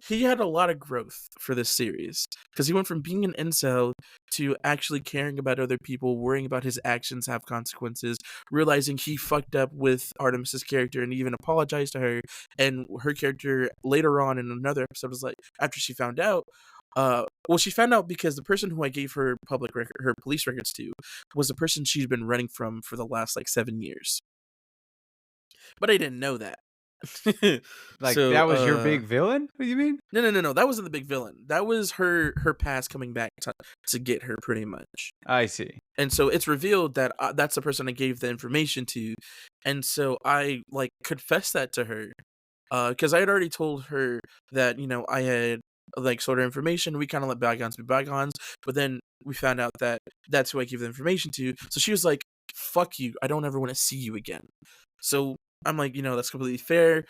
he had a lot of growth for this series because he went from being an incel to actually caring about other people, worrying about his actions have consequences, realizing he fucked up with Artemis's character and even apologized to her. And her character later on in another episode was like, after she found out, well, she found out because the person who I gave her her police records to was the person she'd been running from for the last like 7 years. But I didn't know that. Like so that was your big villain? What do you mean? no, that wasn't the big villain. That was her past coming back to get her pretty much. I see. And so it's revealed that that's the person I gave the information to, and so I like confessed that to her because I had already told her that I had like sort of information. We kind of let bygones be bygones, but then we found out that that's who I gave the information to. So she was like, "Fuck you! I don't ever want to see you again." So I'm like, that's completely fair.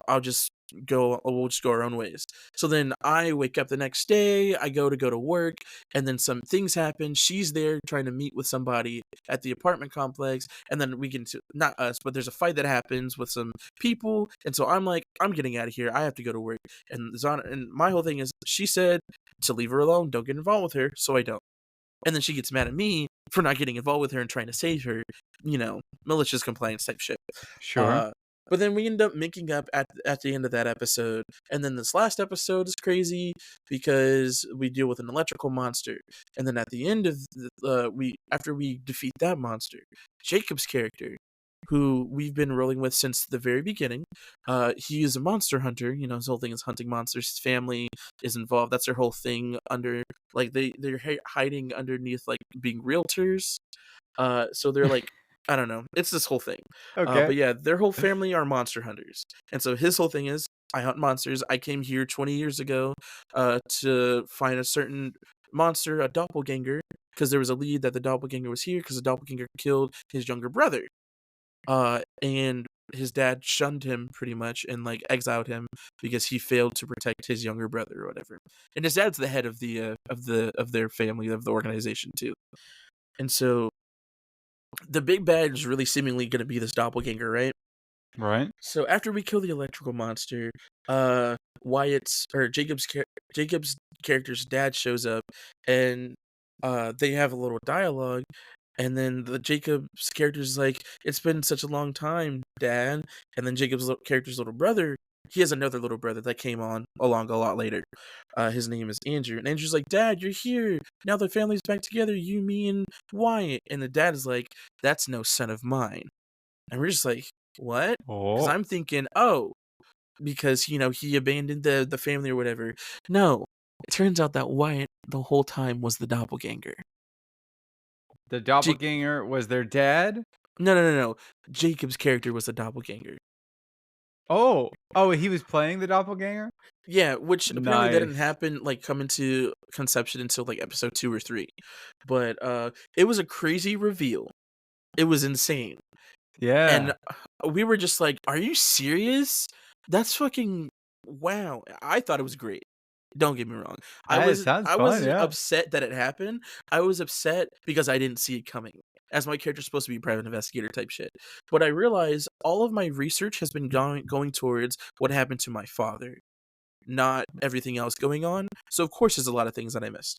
I'll just we'll just go our own ways. So then I wake up the next day, I go to work, and then some things happen. She's there trying to meet with somebody at the apartment complex, and then we get into, not us, but there's a fight that happens with some people, and so I'm like, I'm getting out of here. I have to go to work. And my whole thing is, she said to leave her alone, don't get involved with her, so I don't. And then she gets mad at me for not getting involved with her and trying to save her, malicious compliance type shit. Sure. Uh, but then we end up making up at the end of that episode. And then this last episode is crazy because we deal with an electrical monster. And then at the end of after we defeat that monster, Jacob's character, who we've been rolling with since the very beginning, he is a monster hunter. His whole thing is hunting monsters. His family is involved. That's their whole thing. Under like they're hiding underneath like being realtors. So they're like, I don't know. It's this whole thing. Okay. But yeah, their whole family are monster hunters. And so his whole thing is, I hunt monsters. I came here 20 years ago to find a certain monster, a doppelganger, because there was a lead that the doppelganger was here because the doppelganger killed his younger brother. And his dad shunned him pretty much and like exiled him because he failed to protect his younger brother or whatever. And his dad's the head of their family, of the organization too. And so the big bad is really seemingly going to be this doppelganger, right? Right. So after we kill the electrical monster, Jacob's character's dad shows up, and they have a little dialogue, and then the Jacob's character's like, "It's been such a long time, Dad," and then Jacob's character's little brother, he has another little brother that came on along a lot later. His name is Andrew, and Andrew's like, "Dad, you're here now. The family's back together. You, me, and Wyatt." And the dad is like, "That's no son of mine." And we're just like, "What?" Because Oh, I'm thinking, "Oh, because he abandoned the family or whatever." No, it turns out that Wyatt the whole time was the doppelganger. the Jake, doppelganger was their dad? no, no, no, no. Jacob's character was the doppelganger. Oh, he was playing the doppelganger? Yeah, which apparently that didn't Nice. happen, like, come into conception until, like, episode 2 or 3. But, it was a crazy reveal. It was insane. And Yeah. we were just like, "Are you serious? That's fucking wow." I thought it was great. Don't get me wrong. I It was sounds I fun, wasn't yeah. upset that it happened. I was upset because I didn't see it coming, as my character's supposed to be a private investigator type shit. But I realized all of my research has been going towards what happened to my father, not everything else going on. So of course there's a lot of things that I missed.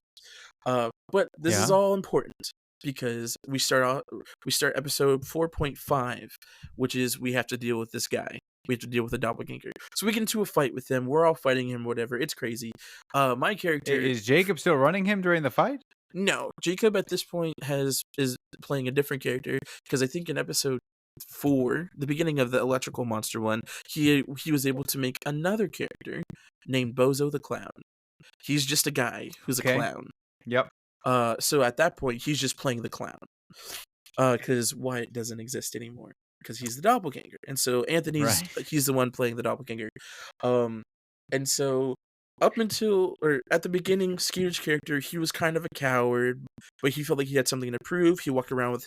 But this is Yeah. all important because we start episode 4.5, which is we have to deal with this guy. We have to deal with the doppelganger. So we get into a fight with him. We're all fighting him, whatever. It's crazy. My character, Is Jacob still running him during the fight? no, Jacob at this point is playing a different character because I think in episode 4, the beginning of the electrical monster one, he was able to make another character named Bozo the Clown. He's just a guy who's a Okay. clown. Yep. So at that point, he's just playing the clown. Because Wyatt doesn't exist anymore because he's the doppelganger, and so Anthony's Right. he's the one playing the doppelganger. Um, and so up until or at the beginning, Skeeter's character, he was kind of a coward, but he felt like he had something to prove. He walked around with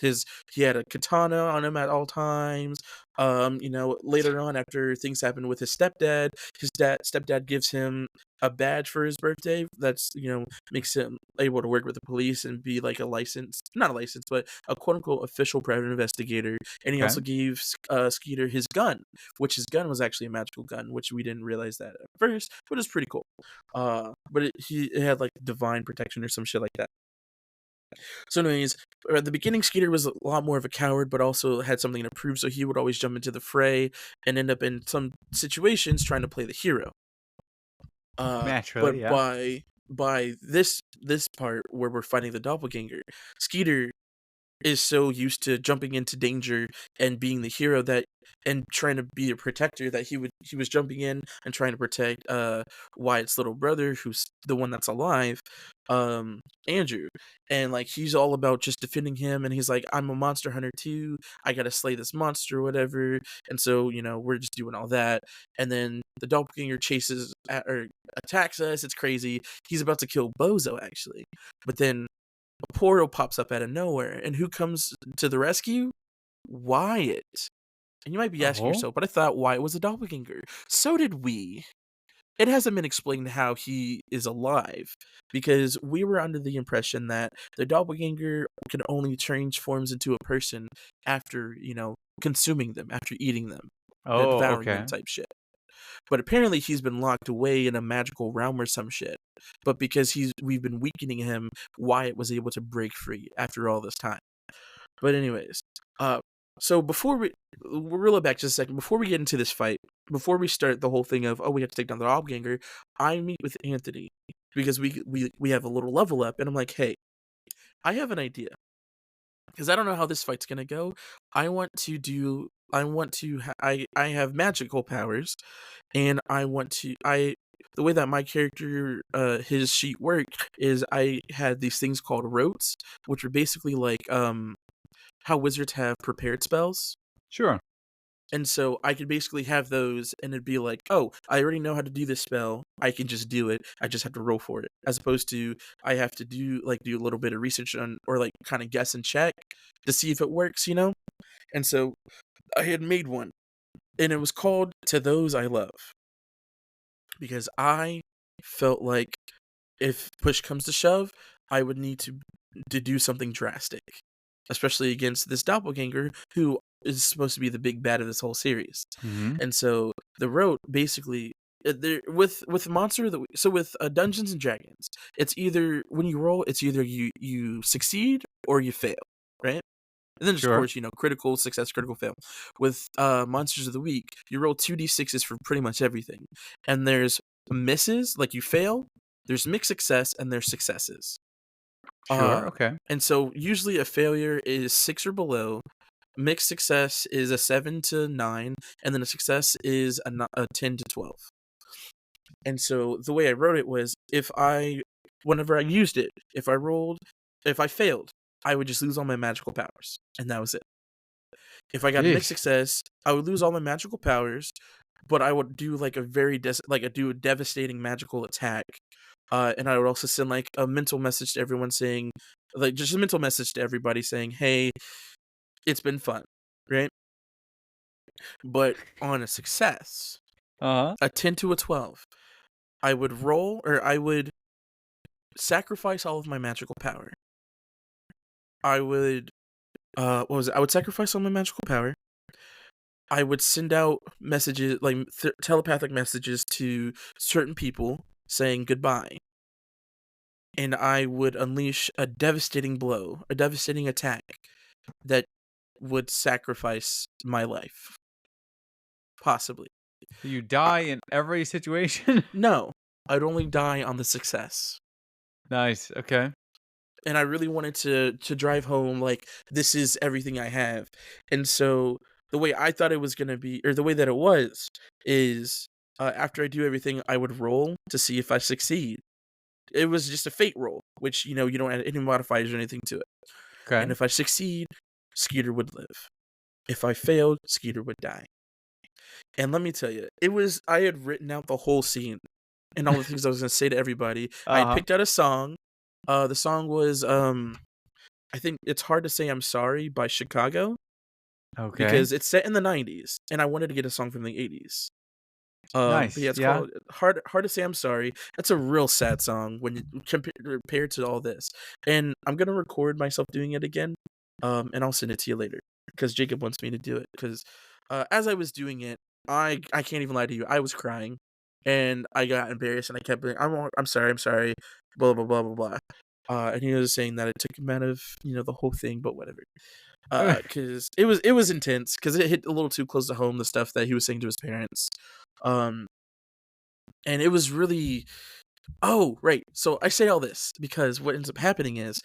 he had a katana on him at all times. Later on, after things happened with his stepdad, stepdad gives him a badge for his birthday. That's makes him able to work with the police and be like a licensed, not a license, but a quote unquote official private investigator. And he Okay. also gave Skeeter his gun, which his gun was actually a magical gun, which we didn't realize that at first, but it's pretty cool. But it had like divine protection or some shit like that. So, anyways, at the beginning, Skeeter was a lot more of a coward, but also had something to prove. So he would always jump into the fray and end up in some situations trying to play the hero. Naturally, But yeah. by this part where we're fighting the doppelganger, Skeeter is so used to jumping into danger and being the hero that and trying to be a protector that he was jumping in and trying to protect Wyatt's little brother, who's the one that's alive, um Andrew. And like he's all about just defending him, and he's like, "I'm a monster hunter too. I gotta slay this monster," or whatever. And so we're just doing all that, and then the doppelganger or attacks us. It's crazy. He's about to kill Bozo actually, but then a portal pops up out of nowhere, and who comes to the rescue? Wyatt. And you might be asking Oh. yourself, but I thought Wyatt was a doppelganger. So did we. It hasn't been explained how he is alive, because we were under the impression that the doppelganger can only change forms into a person after, consuming them, after eating them, Oh, devouring them okay. type shit. But apparently he's been locked away in a magical realm or some shit. But because we've been weakening him, Wyatt was able to break free after all this time. But anyways, uh, so before we'll reel it back just a second. Before we get into this fight, before we start the whole thing of we have to take down the doppelganger, I meet with Anthony because we have a little level up, and I'm like, hey, I have an idea because I don't know how this fight's gonna go. I have magical powers, and the way that my character his sheet worked is I had these things called rotes, which are basically like how wizards have prepared spells. Sure. And so I could basically have those, and it'd be like, oh, I already know how to do this spell. I can just do it. I just have to roll for it. As opposed to I have to do a little bit of research on, or like kind of guess and check to see if it works. And so I had made one, and it was called "To Those I Love," because I felt like if push comes to shove, I would need to do something drastic, especially against this doppelganger who is supposed to be the big bad of this whole series. Mhm. And so the road basically there with monster so with Dungeons and Dragons, it's either when you roll, it's either you succeed or you fail, right? And then, just, of Sure. course, critical success, critical fail. With Monsters of the Week, you roll 2d6s for pretty much everything. And there's misses, like you fail, there's mixed success, and there's successes. Sure. Okay. And so usually a failure is 6 or below, mixed success is a 7 to 9, and then a success is a 10 to 12. And so the way I wrote it was, whenever I used it, if I failed, I would just lose all my magical powers, and that was it. If I got a mixed Jeez. success, I would lose all my magical powers, but I would do like a devastating magical attack. And I would also send like a mental message to everyone saying, like, just a mental message to everybody saying, "Hey, it's been fun," right? But on a success, Uh-huh. a 10 to a 12, I would sacrifice all of my magical power. I would what was it? I would sacrifice all my magical power. I would send out messages, like telepathic messages to certain people saying goodbye. And I would unleash a devastating blow, a devastating attack that would sacrifice my life. Possibly. So you I- die in every situation? no, I'd only die on the success. Nice. Okay. And I really wanted to drive home, like, this is everything I have. And so the way I thought it was going to be, or the way that it was, is after I do everything, I would roll to see if I succeed. It was just a fate roll, which, you don't add any modifiers or anything to it. And Okay. if I succeed, Skeeter would live. If I failed, Skeeter would die. And let me tell you, I had written out the whole scene and all the things I was going to say to everybody. I had Uh-huh. picked out a song. The song was, I think it's Hard to Say I'm Sorry by Chicago, Okay. because it's set in the 90s and I wanted to get a song from the 80s. But Nice. yeah, it's Yeah. called Hard to Say I'm Sorry. That's a real sad song when you compared to all this. And I'm gonna record myself doing it again, and I'll send it to you later because Jacob wants me to do it. Because as I was doing it, I can't even lie to you, I was crying, and I got embarrassed, and I kept being, I'm sorry, blah blah blah blah blah. And he was saying that it took him out of the whole thing, but whatever. Because it was intense because it hit a little too close to home, the stuff that he was saying to his parents. Um, and it was really, oh, right. So I say all this because what ends up happening is,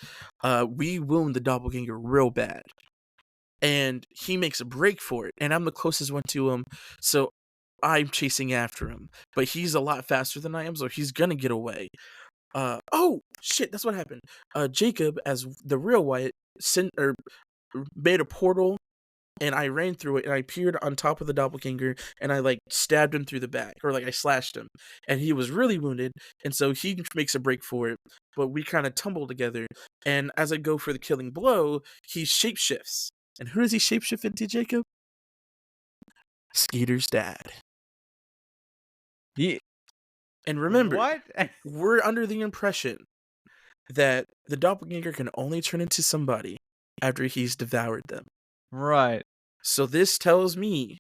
we wound the doppelganger real bad, and he makes a break for it, and I'm the closest one to him, so I'm chasing after him, but he's a lot faster than I am, so he's gonna get away. Oh shit, that's what happened. Jacob, as the real Wyatt, sent or made a portal, and I ran through it, and I appeared on top of the doppelganger, and I like stabbed him through the back, or like I slashed him, and he was really wounded, and so he makes a break for it, but we kind of tumble together, and as I go for the killing blow, he shapeshifts. And who does he shapeshift into, Jacob? Skeeter's dad. Ye And remember, What? we're under the impression that the doppelganger can only turn into somebody after he's devoured them. Right. So this tells me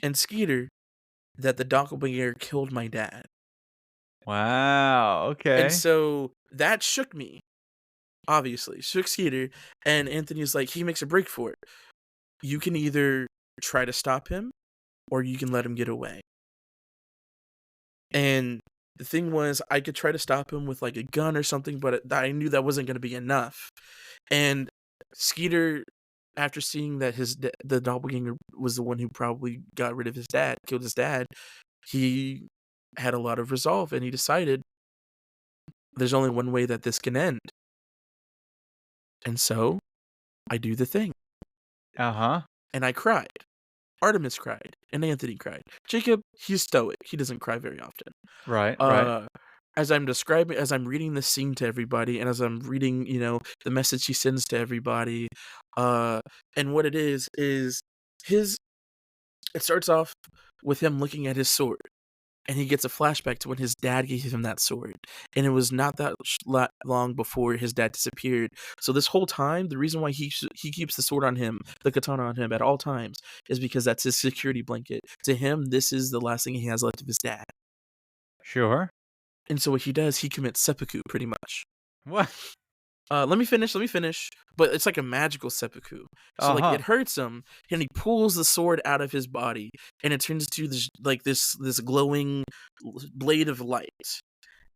and Skeeter that the doppelganger killed my dad. Wow. And Okay. so that shook me, obviously, shook Skeeter. And Anthony's like, he makes a break for it. You can either try to stop him or you can let him get away. And the thing was, I could try to stop him with like a gun or something, but I knew that wasn't going to be enough. And Skeeter, after seeing that the doppelganger was the one who probably got rid of his dad, killed his dad, he had a lot of resolve, and he decided there's only one way that this can end. And so I do the thing. Uh-huh. And I cried. Artemis cried, and Anthony cried. Jacob, he's stoic. He doesn't cry very often. Right, right. Uh, as I'm reading this scene to everybody, and as I'm reading, the message he sends to everybody, and what it is his. It starts off with him looking at his sword, and he gets a flashback to when his dad gave him that sword, and it was not that long before his dad disappeared. So this whole time, the reason why he keeps the sword on him, the katana on him at all times, is because that's his security blanket. To him, this is the last thing he has left of his dad. Sure. And so what he does, he commits seppuku, pretty much. What? Let me finish. But it's like a magical seppuku. So like it Uh-huh. hurts him, and he pulls the sword out of his body, and it turns to this glowing blade of light.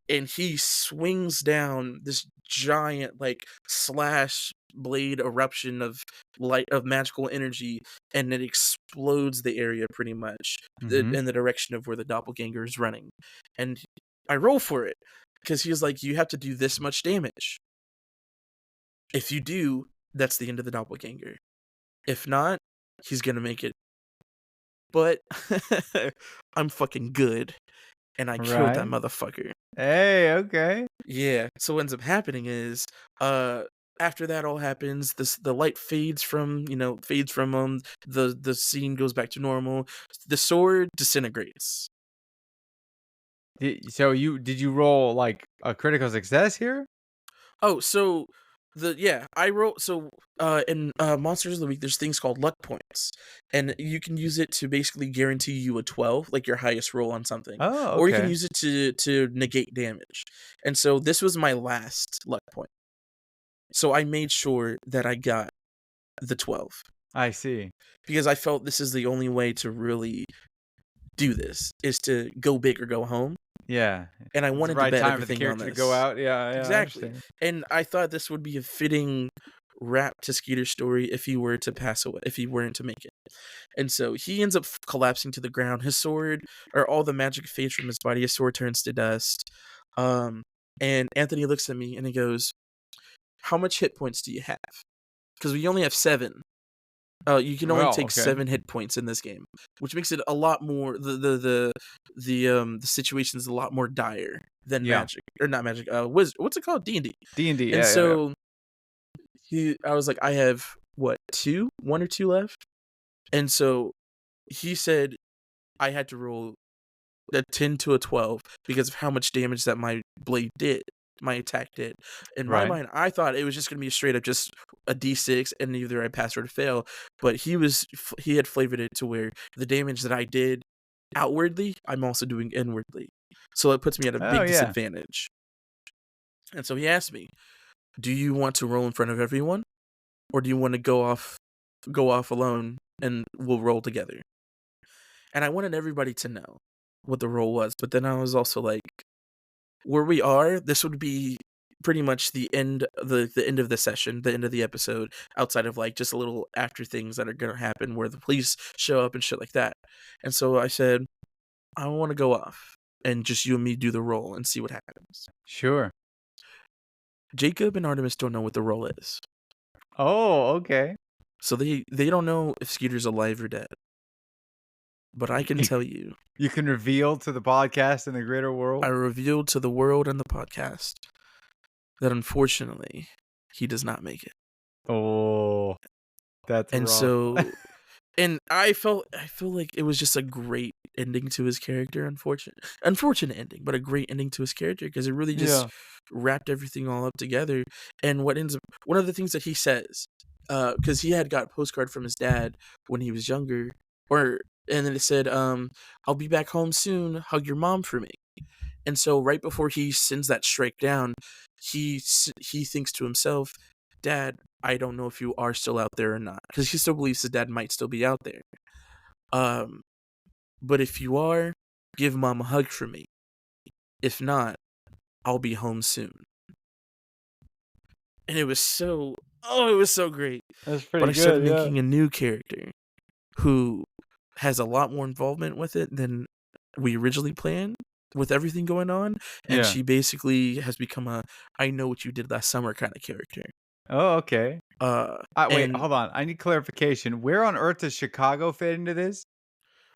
And he swings down this giant like slash blade eruption of light of magical energy, and it explodes the area pretty much Mhm. in the direction of where the doppelganger is running. And I roll for it because he was like, you have to do this much damage. If you do, that's the end of the doppelganger. If not, he's gonna make it. But I'm fucking good, and I killed that Right. motherfucker. Hey, okay. Yeah. So what ends up happening is, uh, after that all happens, the light fades from the scene goes back to normal. The sword disintegrates. So did you roll like a critical success here? Oh, so I wrote in Monsters of the Week there's things called luck points, and you can use it to basically guarantee you a 12, like your highest roll on something, Oh, or you can okay. use it to negate damage. And so this was my last luck point. So I made sure that I got the 12 I see. because I felt this is the only way to really do this is to go big or go home, Yeah. and I It's the wanted to right bet time for the everything on character to go this. out. Yeah, yeah, I Exactly. understand. And I thought this would be a fitting wrap to Skeeter's story if he were to pass away, if he weren't to make it. And so he ends up collapsing to the ground. His sword, or all the magic fades from his body, his sword turns to dust. Um, and Anthony looks at me and he goes, "How much hit points do you have? Because we only have 7. You can only Well, take okay. 7 hit points in this game, which makes it a lot more the situation's a lot more dire than Yeah. magic or not magic. What's it called? D&D. D&D. And Yeah, yeah, yeah. so I was like, I have what 1 or 2 left, and so he said I had to roll a 10 to a 12 because of how much damage that my blade did. My attack did. In my Right. mind, I thought it was just gonna be straight up just a D6 and either I pass or fail. But he had flavored it to where the damage that I did outwardly, I'm also doing inwardly. So it puts me at a Oh, big yeah. disadvantage. And so he asked me, "Do you want to roll in front of everyone, or do you want to go off alone and we'll roll together?" And I wanted everybody to know what the roll was, but then I was also like, where we are, this would be pretty much the end of the session, the end of the episode, outside of like just a little after things that are gonna happen where the police show up and shit like that. And so I said, I want to go off and just you and me do the roll and see what happens. Sure. Jacob and Artemis don't know what the roll is, Oh, okay. so they don't know if Skeeter's alive or dead. But I can tell you, You can reveal to the podcast and the greater I world. revealed to the world and the podcast that unfortunately he does not make it. Oh, that's And rough. so and I feel like it was just a great ending to his character. Unfortunate ending, but a great ending to his character because it really just Yeah. wrapped everything all up together. And what ends up one of the things that he says, because he had got a postcard from his dad when he was younger, and then it said, "I'll be back home soon. Hug your mom for me." And so right before he sends that strike down, he thinks to himself, "Dad, I don't know if you are still out there or not," because he still believes his dad might still be out there. Um, but if you are, give mom a hug for me. If not, I'll be home soon. And it was it was so great. That's But pretty I started good, yeah. making a new character who has a lot more involvement with it than we originally planned with everything going on. And Yeah. she basically has become a I know what you did last summer kind of character. Oh, okay. Uh Wait, and hold on. I need clarification. Where on earth does Chicago fit into this?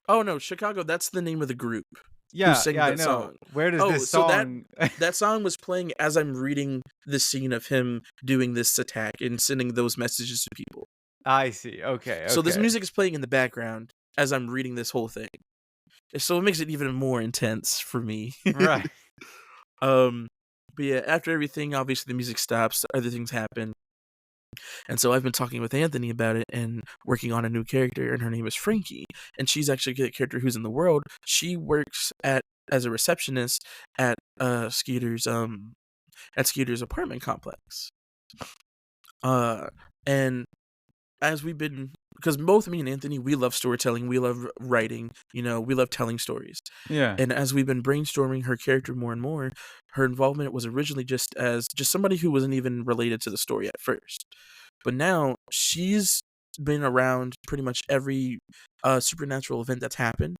oh no, Chicago, that's the name of the group who Yeah, sang yeah, I that know. song. Where does Oh, this so song that song was playing as I'm reading the scene of him doing this attack and sending those messages to people. I see. Okay, So this okay. music is playing in the background as I'm reading this whole thing. So it makes it even more intense for me. Right. um but yeah, after everything, obviously the music stops, other things happen. And so I've been talking with Anthony about it and working on a new character, and her name is Frankie. And she's actually a character who's in the world. She works as a receptionist at Skeeter's apartment complex. Uh, and as we've been, because both me and Anthony, we love storytelling, we love writing, we love telling stories. Yeah. And as we've been brainstorming her character more and more, her involvement was originally just somebody who wasn't even related to the story at first. But now she's been around pretty much every supernatural event that's happened,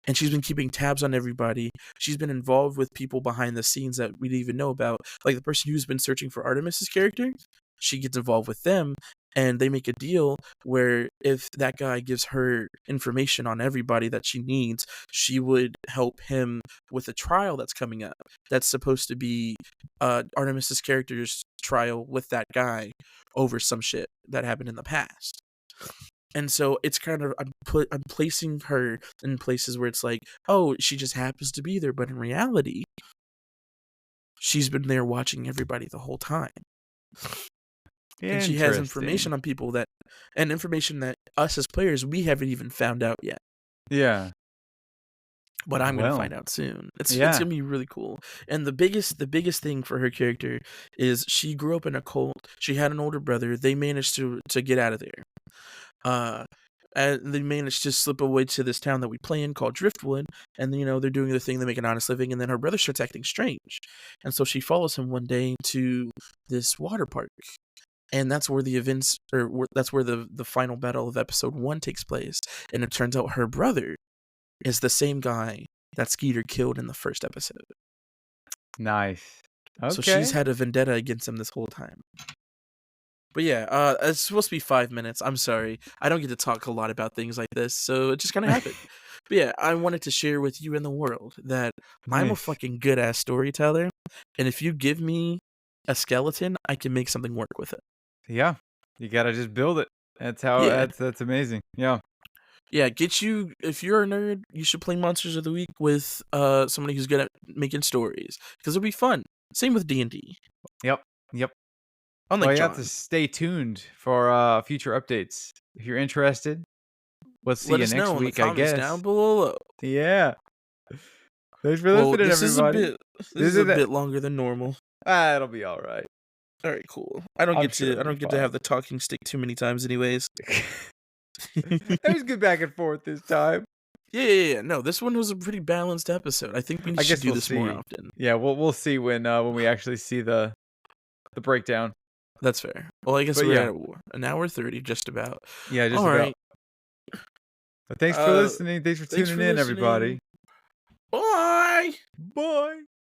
and she's been keeping tabs on everybody. She's been involved with people behind the scenes that we didn't even know about. Like the person who's been searching for Artemis's character, she gets involved with them, and they make a deal where if that guy gives her information on everybody that she needs, she would help him with a trial that's coming up. That's supposed to be Artemis's character's trial with that guy over some shit that happened in the past. And so it's kind of I'm placing her in places where it's like, oh, she just happens to be there, but in reality, she's been there watching everybody the whole time. And she has Interesting. information on people and information that us as players, we haven't even found out yet. Yeah. But I'm gonna Well, find out soon. It's yeah. gonna be really cool. And the biggest thing for her character is she grew up in a cult. She had an older brother. They managed to get out of there. Uh, and they managed to slip away to this town that we play in called Driftwood, and they're doing their thing, they make an honest living, and then her brother starts acting strange, and so she follows him one day to this water park, and that's where the events, that's where the final battle of episode 1 takes place, and it turns out her brother is the same guy that Skeeter killed in the first episode. Nice. So she's Okay. had a vendetta against him this whole time. But yeah, it's supposed to be 5 minutes. I'm sorry. I don't get to talk a lot about things like this, so it just kind of happened. But yeah, I wanted to share with you and the world that I'm a Nice. fucking good ass storyteller, and if you give me a skeleton, I can make something work with it. Yeah. You gotta just build it. That's how Yeah, that's amazing. Yeah. yeah. If you're a nerd, you should play Monsters of the Week with somebody who's good at making stories because it'll be fun. Same with D&D. Yep. Yep. Well, Unlike you have to John, stay tuned for future updates. If you're interested, we'll see let you us next know in the week, I comments guess. down below. Yeah. Thanks for Well, listening, everybody. this This is a is it. bit longer than normal. It'll be all right. All right, cool. I'm sure I it'll be don't get to have fine. the talking stick too many times, anyways. It was good back and forth this time. Yeah. No, this one was a pretty balanced episode. I think we I should guess do we'll this more see. often. Yeah, we'll see when we actually see the breakdown. That's fair. Well, I guess But we're yeah, at an hour 30, just about. yeah, just All right. about. But thanks for Uh, listening. Thanks for thanks tuning for in, listening. everybody. Bye. Bye.